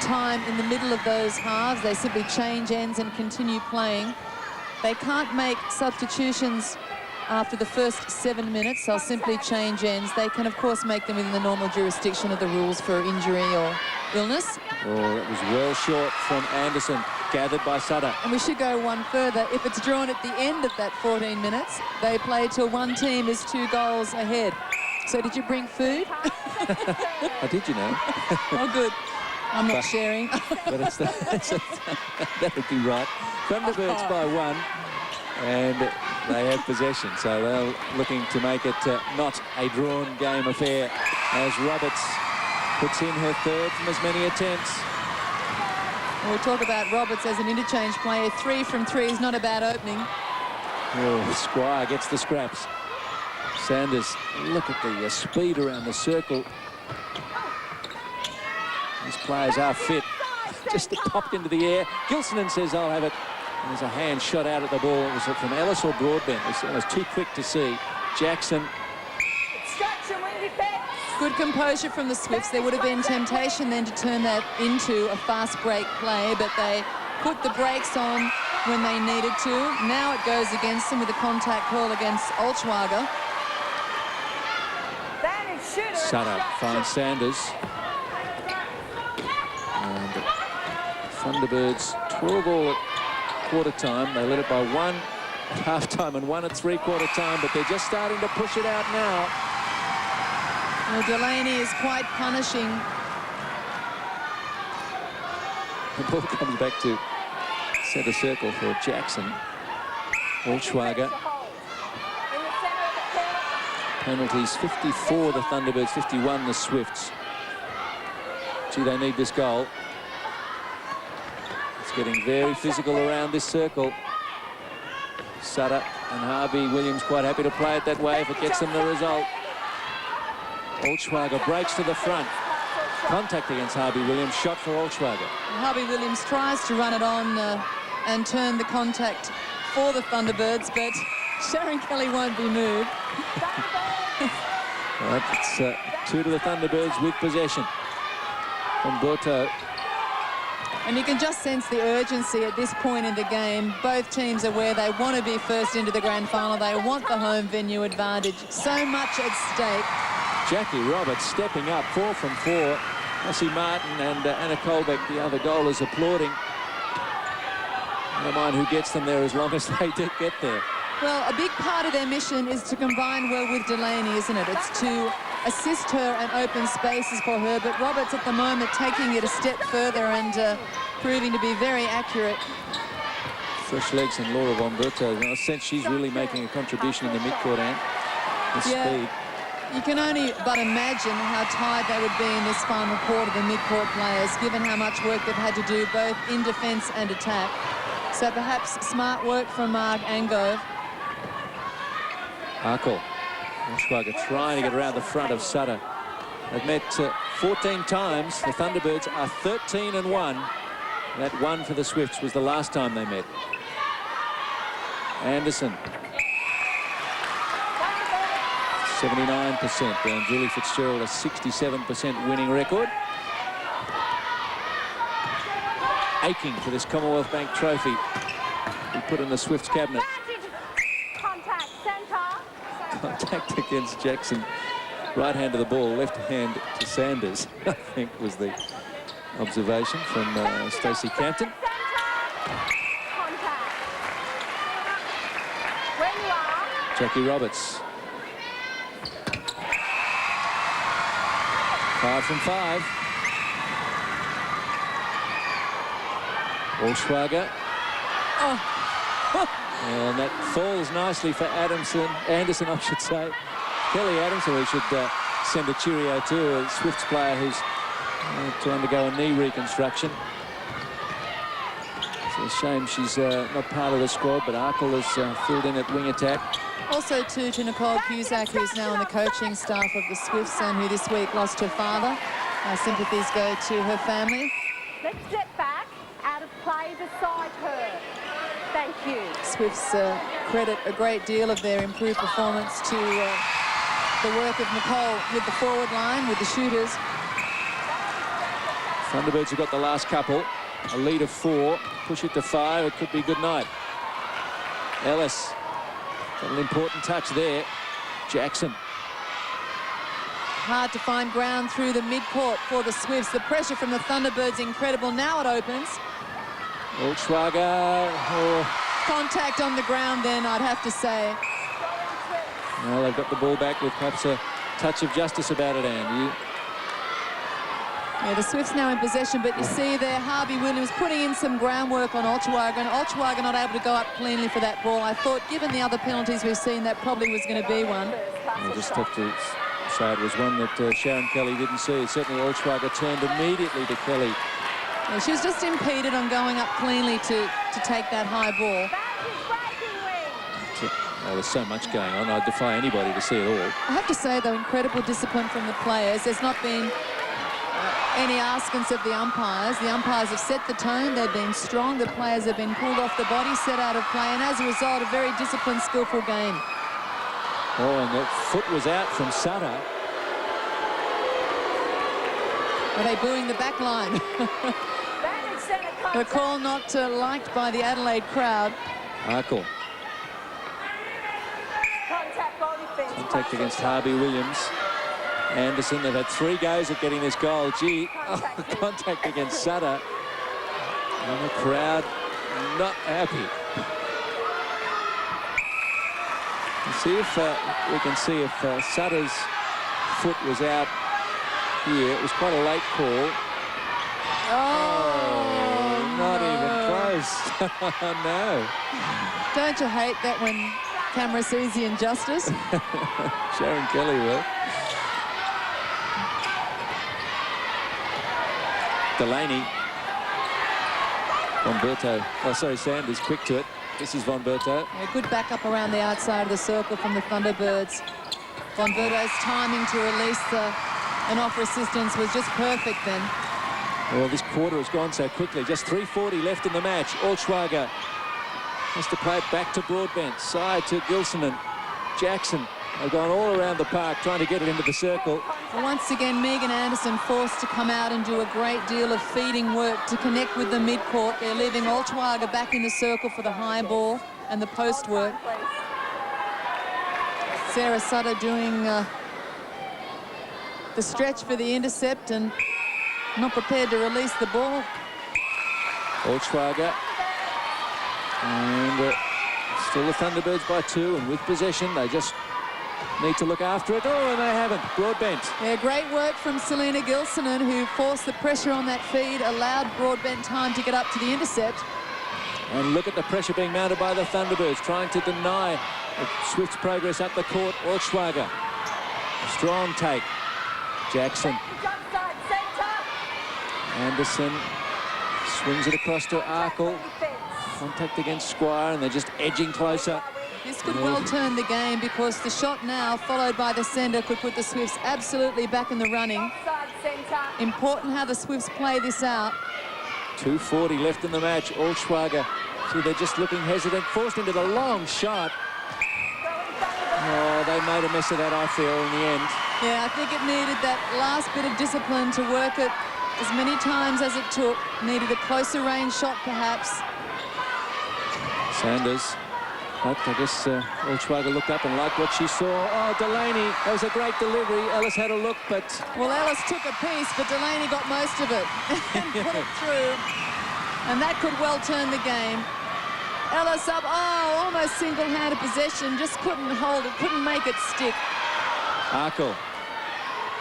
time in the middle of those halves. They simply change ends and continue playing. They can't make substitutions after the first 7 minutes. They'll simply change ends. They can, of course, make them within the normal jurisdiction of the rules for injury or illness. Oh, that was well short from Anderson, gathered by Sutter. And we should go one further. If it's drawn at the end of that 14 minutes, they play till one team is 2 goals ahead. So did you bring food? Oh, did you know? Oh, good. I'm not sharing. But it's that would be right. Thunderbirds by 1, and they have possession. So they're looking to make it not a drawn game affair as Roberts puts in her third from as many attempts. We talk about Roberts as an interchange player. 3 from 3 is not a bad opening. Oh, Squire gets the scraps. Sanders, look at the speed around the circle. These players are fit. Just popped into the air. Gilsonen says, I'll have it. And there's a hand shot out at the ball. Was it from Ellis or Broadbent? It was too quick to see. Jackson. Good composure from the Swifts. There would have been temptation then to turn that into a fast break play, but they put the brakes on when they needed to. Now it goes against them with a contact call against Olschwager. Sutter finds Sanders. And Thunderbirds 12 all at quarter time. They led it by 1 at half time and 1 at three-quarter time, but they're just starting to push it out now. Well, Delaney is quite punishing. The ball comes back to centre circle for Jackson. Olschwager. Penalties 54 the Thunderbirds, 51 the Swifts. Gee, they need this goal. It's getting very physical around this circle. Sutter and Harvey Williams quite happy to play it that way if it gets them the result. Olschwager breaks to the front. Contact against Harvey Williams. Shot for Olschwager. Harvey Williams tries to run it on and turn the contact for the Thunderbirds, but Sharon Kelly won't be moved. Right, it's 2 to the Thunderbirds with possession from Borto. And you can just sense the urgency at this point in the game. Both teams are where they want to be first into the grand final. They want the home venue advantage. So much at stake. Jackie Roberts stepping up, 4 from 4. Ossie Martin and Anna Colbeck, the other goalers, applauding. Never mind who gets them there as long as they do get there. Well, a big part of their mission is to combine well with Delaney, isn't it? It's to assist her and open spaces for her, but Roberts at the moment taking it a step further and proving to be very accurate. Fresh legs in Laura von Berto. I sense she's really making a contribution in the midcourt, Anne. The speed. You can only but imagine how tired they would be in this final quarter, the midcourt players, given how much work they've had to do both in defence and attack. So perhaps smart work from Mark Angove. Arkle. Olschwager trying to get around the front of Sutter. They've met 14 times. The Thunderbirds are 13-1. That 1 for the Swifts was the last time they met. Anderson. 79%. And Julie Fitzgerald a 67% winning record. Aching for this Commonwealth Bank trophy. We put in the Swifts cabinet. Contact against Jackson. Right hand to the ball, left hand to Sanders, I think was the observation from Stacey Campton. Jackie Roberts. 5 from 5. Olschwager. Oh. And that falls nicely for Anderson, I should say. Kelly Adamson, we should send a cheerio to, a Swifts player who's to undergo a knee reconstruction. It's a shame she's not part of the squad, but Arkle has filled in at wing attack. Also to Nicole Cusack, who's now on the coaching staff of the Swifts and who this week lost her father. Our sympathies go to her family. Let's step back, out of play beside her. Thank you. Swifts credit a great deal of their improved performance to the work of Nicole with the forward line, with the shooters. Thunderbirds have got the last couple. A lead of 4. Push it to 5. It could be good night. Ellis. Got an important touch there. Jackson. Hard to find ground through the midcourt for the Swifts. The pressure from the Thunderbirds incredible. Now it opens. Olschwager. Oh. Contact on the ground then, I'd have to say. Well, they've got the ball back with perhaps a touch of justice about it, Anne. Yeah, the Swifts now in possession, but you see there Harvey Williams putting in some groundwork on Olchwaga, and Olchwaga not able to go up cleanly for that ball. I thought, given the other penalties we've seen, that probably was going to be one. I'll just have to say it was one that Sharon Kelly didn't see. Certainly Olchwaga turned immediately to Kelly. Yeah, she was just impeded on going up cleanly to take that high ball. Oh, there's so much going on. I defy anybody to see it all. I have to say, though, incredible discipline from the players. There's not been any askance of the umpires. The umpires have set the tone. They've been strong. The players have been pulled off the body, set out of play, and as a result, a very disciplined, skillful game. Oh, and the foot was out from Sutter. Are they booing the back line? The call not liked by the Adelaide crowd. Arkle. Contact against Harvey Williams. Anderson, they've had 3 goes at getting this goal. Gee, contact against Sutter. And the crowd not happy. See if we can see if Sutter's foot was out here. It was quite a late call. Oh, not even close. No. Don't you hate that when camera sees the injustice? Sharon Kelly will. Delaney. Von Berto. Oh, sorry, Sanders quick to it. This is Von Berto. A good backup around the outside of the circle from the Thunderbirds. Von Berto's timing to release and offer assistance was just perfect then. Well, this quarter has gone so quickly. Just 3:40 left in the match. Olchwaga has to play it back to Broadbent. Side to Gilson and Jackson. They've gone all around the park trying to get it into the circle. Well, once again, Megan Anderson forced to come out and do a great deal of feeding work to connect with the mid-court. They're leaving Olchwaga back in the circle for the high ball and the post work. Sarah Sutter doing the stretch for the intercept and not prepared to release the ball. Olchwaga. And still the Thunderbirds by 2, and with possession, they just need to look after it. Oh, and they haven't. Broadbent. Yeah, great work from Selena Gilsonen, who forced the pressure on that feed, allowed Broadbent time to get up to the intercept. And look at the pressure being mounted by the Thunderbirds, trying to deny Swift's progress up the court. Olchwaga. Strong take. Jackson. Anderson swings it across to Arkle. Contact against Squire, and they're just edging closer. This could well turn the game because the shot now, followed by the sender, could put the Swifts absolutely back in the running. Important how the Swifts play this out. 2:40 left in the match. Olchwaga, see, they're just looking hesitant. Forced into the long shot. Oh, they made a mess of that, I feel, in the end. Yeah, I think it needed that last bit of discipline to work it as many times as it took. Needed a closer range shot, perhaps. Sanders. But I guess Olchwaga looked up and liked what she saw. Oh, Delaney, that was a great delivery. Ellis had a look, but... Well, Ellis took a piece, but Delaney got most of it and put it through. And that could well turn the game. Ellis up, oh, almost single-handed possession, just couldn't hold it, couldn't make it stick. Arkle.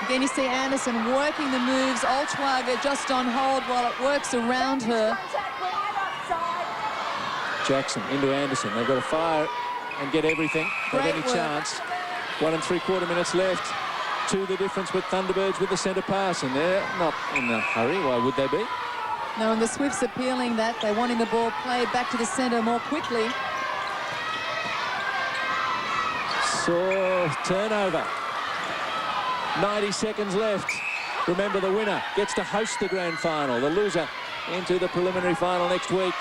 Again, you see Anderson working the moves. Olchwaga just on hold while it works around her. Jackson into Anderson. They've got to fire and get everything. Not any chance. 1 3/4 minutes left. 2 the difference with Thunderbirds with the centre pass, and they're not in a hurry. Why would they be? No, and the Swifts appealing that. They're wanting the ball played back to the centre more quickly. So, turnover. 90 seconds left. Remember, the winner gets to host the grand final. The loser into the preliminary final next week.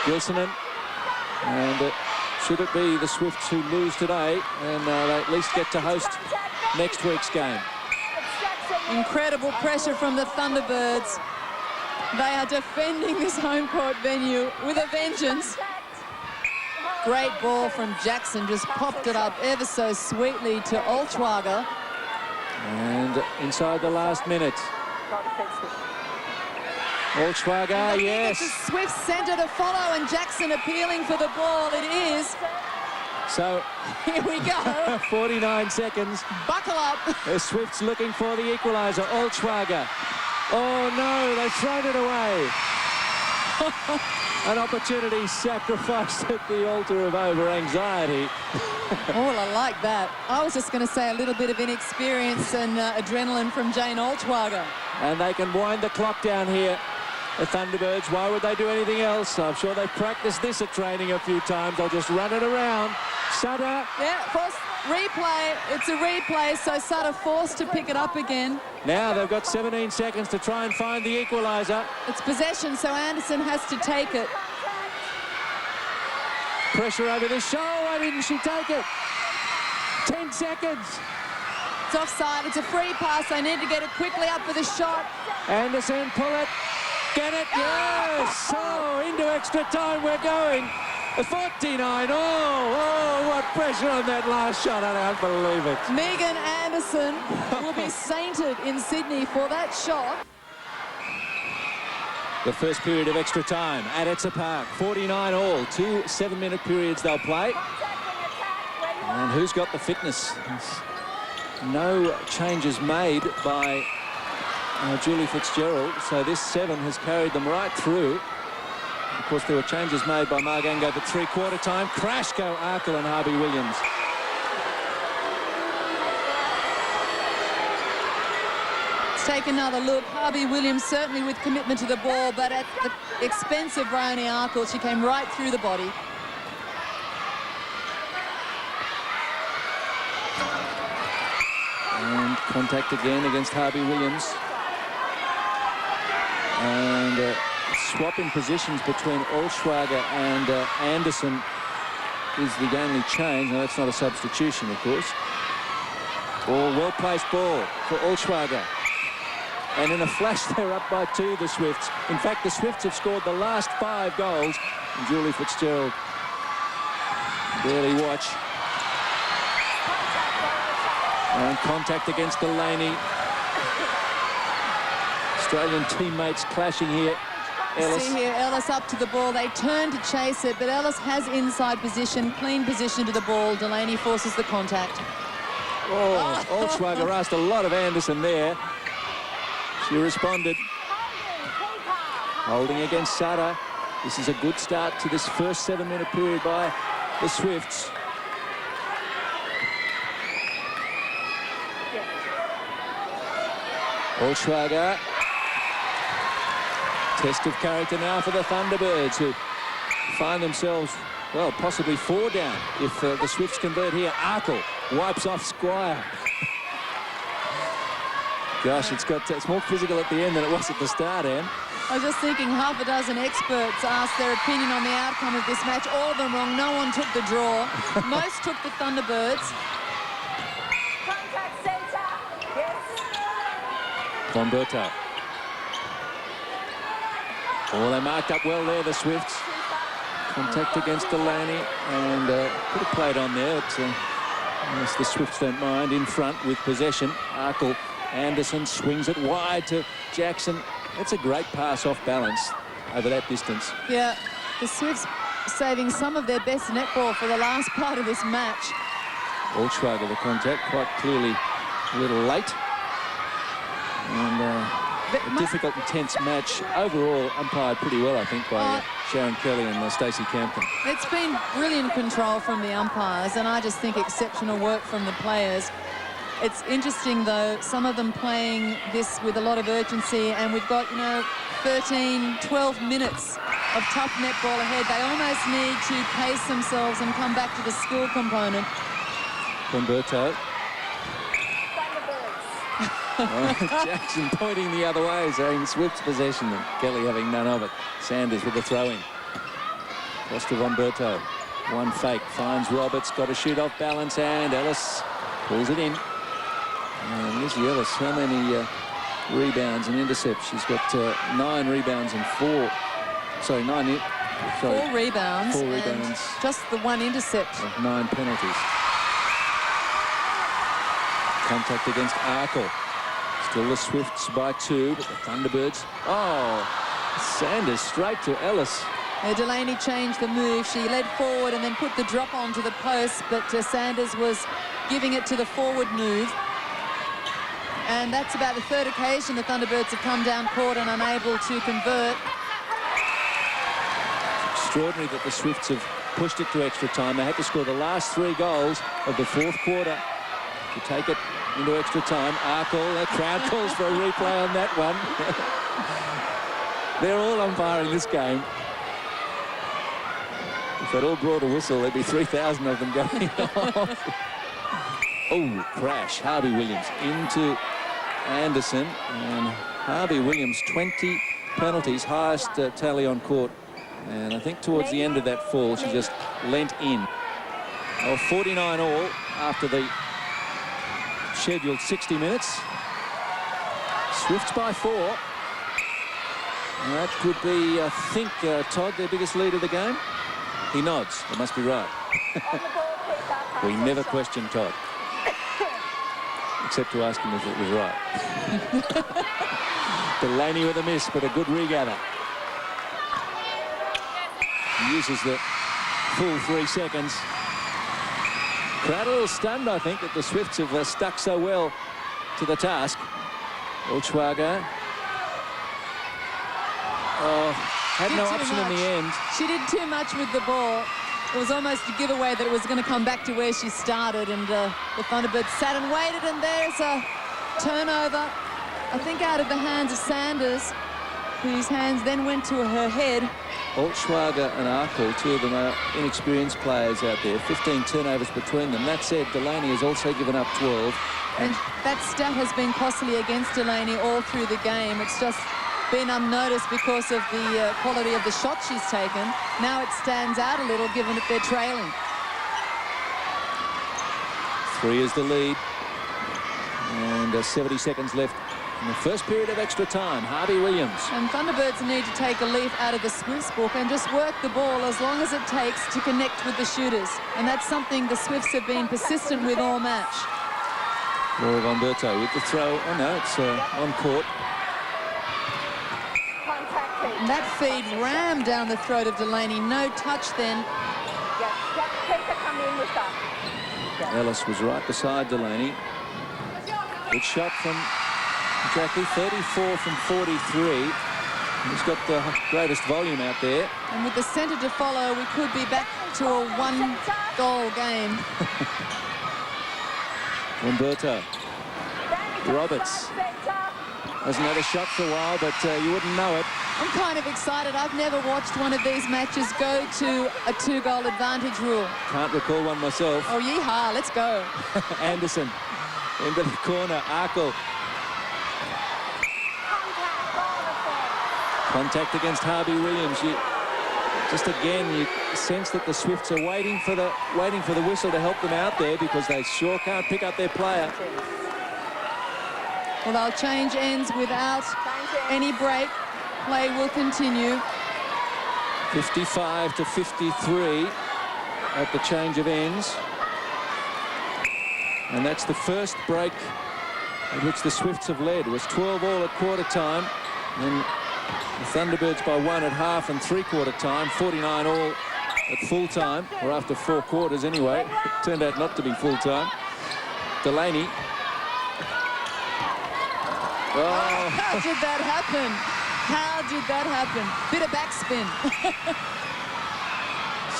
Gilsonen, and should it be the Swifts who lose today, and they at least get to host next week's game. Incredible pressure from the Thunderbirds. They are defending this home court venue with a vengeance. Great ball from Jackson, just popped it up ever so sweetly to Olchwaga. And inside the last minute. Olchwaga, yes. The Swift centre to follow, and Jackson appealing for the ball. It is. So Here we go. 49 seconds. Buckle up. The Swifts looking for the equaliser. Altschwager. Oh no, they've thrown it away. An opportunity sacrificed at the altar of over-anxiety. Oh, well, I like that. I was just going to say a little bit of inexperience and adrenaline from Jane Altschwager. And they can wind the clock down here. The Thunderbirds, why would they do anything else? I'm sure they've practiced this at training a few times. They'll just run it around. Sutter. Yeah, forced replay. It's a replay, so Sutter forced to pick it up again. Now they've got 17 seconds to try and find the equaliser. It's possession, so Anderson has to take it. Pressure over the show. Why didn't she take it? 10 seconds. It's offside. It's a free pass. They need to get it quickly up for the shot. Anderson, pull it. Get it. Yes. Oh, into extra time we're going. 49. Oh, what pressure on that last shot. I don't believe it. Megan Anderson will be sainted in Sydney for that shot. The first period of extra time at Etzer Park. 49 all. 2 7-minute periods they'll play. And who's got the fitness? No changes made by Julie Fitzgerald. So this 7 has carried them right through. Of course, there were changes made by Margango at three-quarter time. Crash go Arkle and Harvey Williams. Let's take another look. Harvey Williams certainly with commitment to the ball, but at the expense of Bryony Arkle. She came right through the body. And contact again against Harvey Williams. And swapping positions between Altschwager and Anderson is the only change. Now, that's not a substitution, of course. Well-placed ball for Altschwager. And in a flash, they're up by 2, the Swifts. In fact, the Swifts have scored the last 5 goals. And Julie Fitzgerald barely watch. And contact against Delaney. Australian teammates clashing here. Ellis. See here, Ellis up to the ball. They turn to chase it, but Ellis has inside position, clean position to the ball. Delaney forces the contact. Altschwager asked a lot of Anderson there. She responded. Holding against Sutter. This is a good start to this first 7-minute period by the Swifts. Altschwager. Test of character now for the Thunderbirds, who find themselves, well, possibly 4 down if the Swifts convert here. Arkle wipes off Squire. Gosh, it's more physical at the end than it was at the start, Anne. I was just thinking, half a dozen experts asked their opinion on the outcome of this match. All of them wrong. No one took the draw. Most took the Thunderbirds. Contact centre. Yes. Von Berto. Oh, they marked up well there, the Swifts. Contact against Delaney, and could have played on there, but unless the Swifts don't mind, in front with possession. Arkle, Anderson swings it wide to Jackson. That's a great pass off balance over that distance. Yeah, the Swifts saving some of their best netball for the last part of this match. Altschwager, the contact, quite clearly a little late. And a difficult, intense match. Overall, umpired pretty well, I think, by Sharon Kelly and Stacey Campton. It's been brilliant control from the umpires, and I just think exceptional work from the players. It's interesting, though, some of them playing this with a lot of urgency, and we've got, 13, 12 minutes of tough netball ahead. They almost need to pace themselves and come back to the skill component. Conberto. Jackson pointing the other way, saying Swift's possession, and Kelly having none of it. Sanders with the throw-in. Costa Romberto. One fake, finds Roberts, got a shoot off balance, and Ellis pulls it in. And Lizzie Ellis, how many rebounds and intercepts? She's got 9 rebounds and 4. Sorry, 9. Sorry, 4 rebounds. 4 rebounds. Just the 1 intercept. 9 penalties. Contact against Arkle. Still the Swifts by 2, but the Thunderbirds. Oh, Sanders straight to Ellis. Delaney changed the move. She led forward and then put the drop onto the post, but Sanders was giving it to the forward move. And that's about the third occasion the Thunderbirds have come down court and unable to convert. It's extraordinary that the Swifts have pushed it to extra time. They had to score the last 3 goals of the 4th quarter to take it into extra time. Arkle, the crowd calls for a replay on that one. They're all umpiring this game. If they'd all brought a whistle, there'd be 3,000 of them going off. Oh, crash. Harvey Williams into Anderson. And Harvey Williams, 20 penalties, highest tally on court. And I think towards the end of that fall, she just leant in. Oh, 49 all after the scheduled 60 minutes. Swifts by 4. And that could be, I think, Todd, their biggest lead of the game. He nods. That must be right. We never question Todd. Except to ask him if it was right. Delaney with a miss, but a good regather. He uses the full 3 seconds. Crowd a little stunned, I think, that the Swifts have stuck so well to the task. Olschwager. Oh, had no option in the end. She did too much with the ball. It was almost a giveaway that it was going to come back to where she started, and the Thunderbirds sat and waited, and there's a turnover, I think out of the hands of Sanders, whose hands then went to her head. Olschwager and Arkle, 2 of them are inexperienced players out there. 15 turnovers between them. That said, Delaney has also given up 12. And that stat has been costly against Delaney all through the game. It's just been unnoticed because of the quality of the shot she's taken. Now it stands out a little, given that they're trailing. 3 is the lead. And 70 seconds left in the first period of extra time. Harvey Williams. And Thunderbirds need to take a leaf out of the Swifts book and just work the ball as long as it takes to connect with the shooters. And that's something the Swifts have been persistent with all match. Laura Von Berto with the throw. Oh no, it's on court. And that feed rammed down the throat of Delaney. No touch then. Ellis was right beside Delaney. Good shot from Jackie, 34 from 43. He's got the greatest volume out there. And with the centre to follow, we could be back to a 1-goal game. Umberto. Roberts. Hasn't had a shot for a while, but you wouldn't know it. I'm kind of excited. I've never watched one of these matches go to a 2-goal advantage rule. Can't recall one myself. Oh, yeehaw, let's go. Anderson into the corner. Arkle. Contact against Harvey Williams. Just again, you sense that the Swifts are waiting for the whistle to help them out there, because they sure can't pick up their player. Well, they'll change ends without any break. Play will continue. 55 to 53 at the change of ends. And that's the first break at which the Swifts have led. It was 12 all at quarter time. And the Thunderbirds by 1 at half and 3/4 time. 49 all at full time, or after 4 quarters anyway. It turned out not to be full time. Delaney. Oh. How did that happen? How did that happen? Bit of backspin.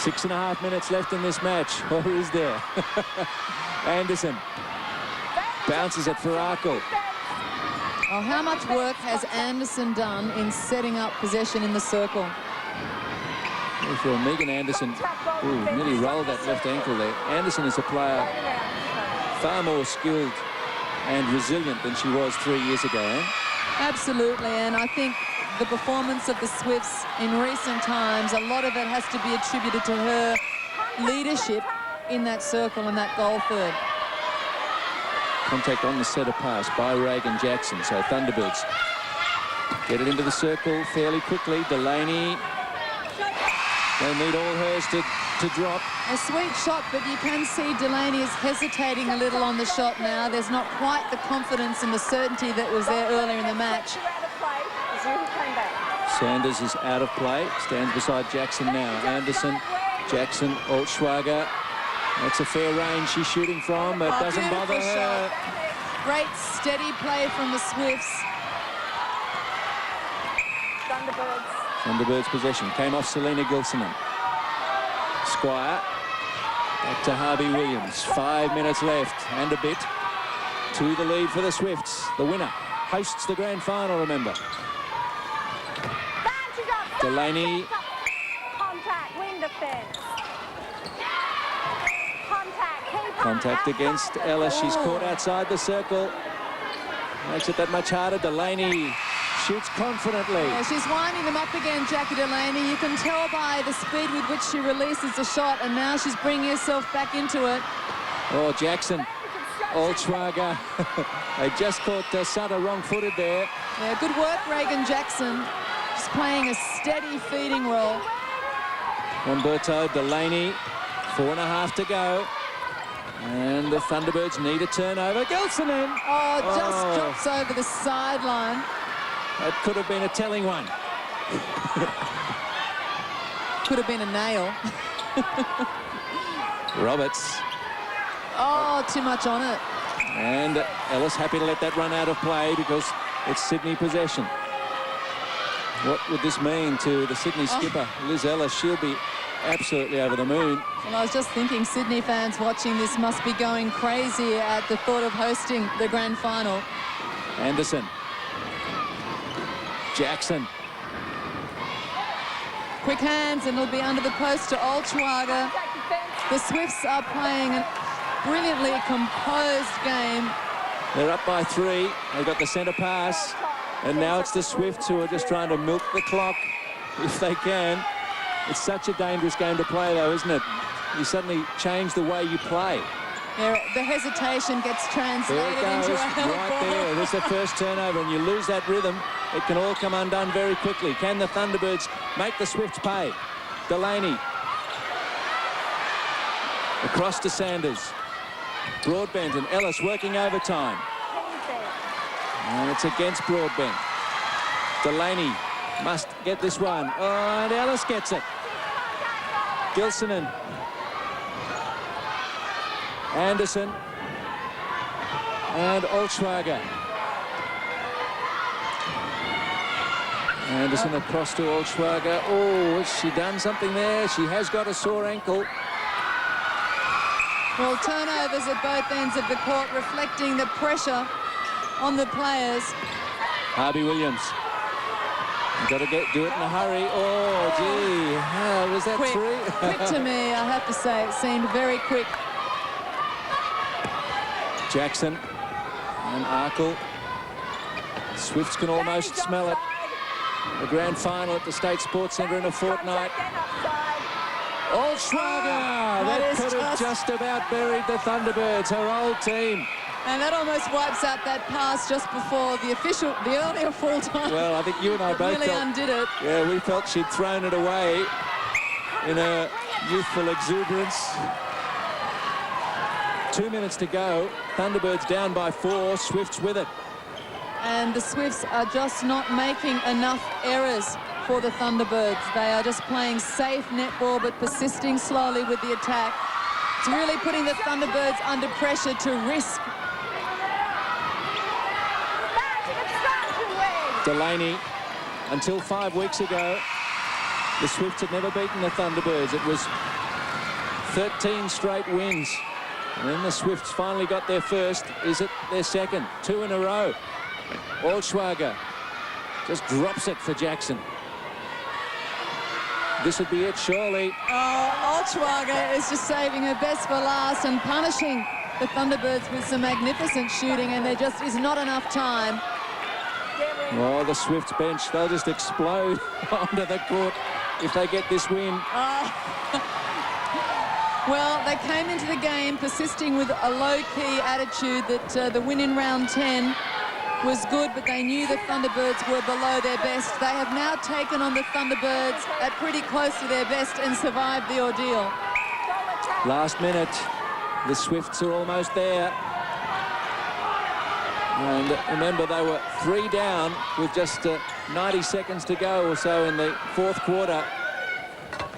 6.5 minutes left in this match. Or is there? Anderson bounces it for Arkle. Oh, how much work has Anderson done in setting up possession in the circle? If you're Megan Anderson, nearly rolled that left ankle there. Anderson is a player far more skilled and resilient than she was 3 years ago. Eh? Absolutely, and I think the performance of the Swifts in recent times, a lot of it has to be attributed to her leadership in that circle and that goal third. Contact on the centre pass by Reagan Jackson. So Thunderbirds get it into the circle fairly quickly. Delaney, they need all hers to drop. A sweet shot, but you can see Delaney is hesitating a little on the shot now. There's not quite the confidence and the certainty that was there earlier in the match. Sanders is out of play. Stands beside Jackson now. Anderson, Jackson, Altschwager. That's a fair range she's shooting from, but doesn't bother her. Great steady play from the Swifts. Thunderbirds. Thunderbirds possession. Came off Selena Gilsonen. Squire. Back to Harvey Williams. 5 minutes left and a bit to the lead for the Swifts. The winner hosts the grand final, remember. Delaney. Contact, wing defense. Contact against Ellis. She's caught outside the circle. Makes it that much harder. Delaney shoots confidently. Yeah, she's winding them up again, Jackie Delaney. You can tell by the speed with which she releases the shot, and now she's bringing herself back into it. Oh, Jackson. Altschwager. They just caught Sutter wrong-footed there. Yeah, good work, Reagan Jackson. She's playing a steady feeding role. Umberto, Delaney. 4.5 to go. And the Thunderbirds need a turnover. Gilsonen. Oh, just drops over the sideline. That could have been a telling one. Could have been a nail. Roberts. Oh, too much on it. And Ellis happy to let that run out of play because it's Sydney possession. What would this mean to the Sydney skipper, Liz Ellis? She'll be absolutely over the moon. Well, I was just thinking Sydney fans watching this must be going crazy at the thought of hosting the grand final. Anderson. Jackson. Quick hands, and it'll be under the post to Altschwager. The Swifts are playing a brilliantly composed game. They're up by 3. They got the centre pass. And now it's the Swifts who are just trying to milk the clock if they can. It's such a dangerous game to play, though, isn't it? You suddenly change the way you play. Yeah, the hesitation gets translated There it goes, into a hell right ball. there. There's the first turnover, and you lose that rhythm. It can all come undone very quickly. Can the Thunderbirds make the Swifts pay? Delaney. Across to Sanders. Broadbent and Ellis working overtime. And it's against Broadbent. Delaney must get this one. Oh, and Ellis gets it. Gilsonen. Anderson. And Altschwager. Anderson across to Altschwager. Oh, has she done something there? She has got a sore ankle. Well, turnovers at both ends of the court reflecting the pressure on the players. Harvey Williams. You've got to do it in a hurry. Oh, gee. Was that Quick. 3? Quick to me, I have to say. It seemed very quick. Jackson and Arkle. Swifts can almost smell it. The grand final at the State Sports Centre in a fortnight. Altschwager! That could have just about buried the Thunderbirds, her old team. And that almost wipes out that pass just before the earlier full time. Well, I think you and I both really felt, undid it. Yeah, we felt she'd thrown it away in her youthful exuberance. 2 minutes to go. Thunderbirds down by 4. Swifts with it. And the Swifts are just not making enough errors for the Thunderbirds. They are just playing safe netball but persisting slowly with the attack. It's really putting the Thunderbirds under pressure to risk. Delaney, until 5 weeks ago, the Swifts had never beaten the Thunderbirds. It was 13 straight wins. And then the Swifts finally got their first. Is it their second? 2 in a row. Altschwager just drops it for Jackson. This would be it, surely. Oh, Altschwager is just saving her best for last and punishing the Thunderbirds with some magnificent shooting, and there just is not enough time. Oh, the Swifts bench, they'll just explode onto the court if they get this win. Well, they came into the game persisting with a low-key attitude that the win in round 10 was good, but they knew the Thunderbirds were below their best. They have now taken on the Thunderbirds at pretty close to their best and survived the ordeal. Last minute, the Swifts are almost there. And remember, they were 3 down with just 90 seconds to go or so in the fourth quarter.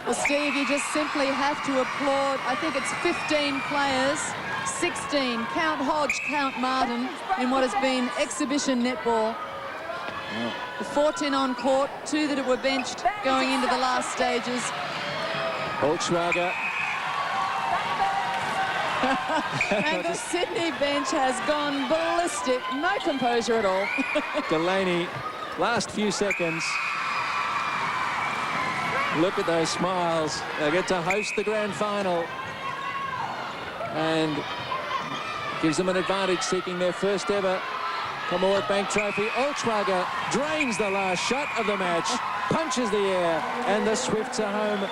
Well, Steve, you just simply have to applaud. I think it's 15 players, 16, count Hodge, count Martin, in what has been exhibition netball. The 14 on court, 2 that were benched going into the last stages. Altschwager. And the Sydney bench has gone ballistic. No composure at all. Delaney, last few seconds. Look at those smiles. They get to host the grand final. And gives them an advantage, seeking their first ever Commonwealth Bank trophy. Altschwager drains the last shot of the match, punches the air, and the Swifts are home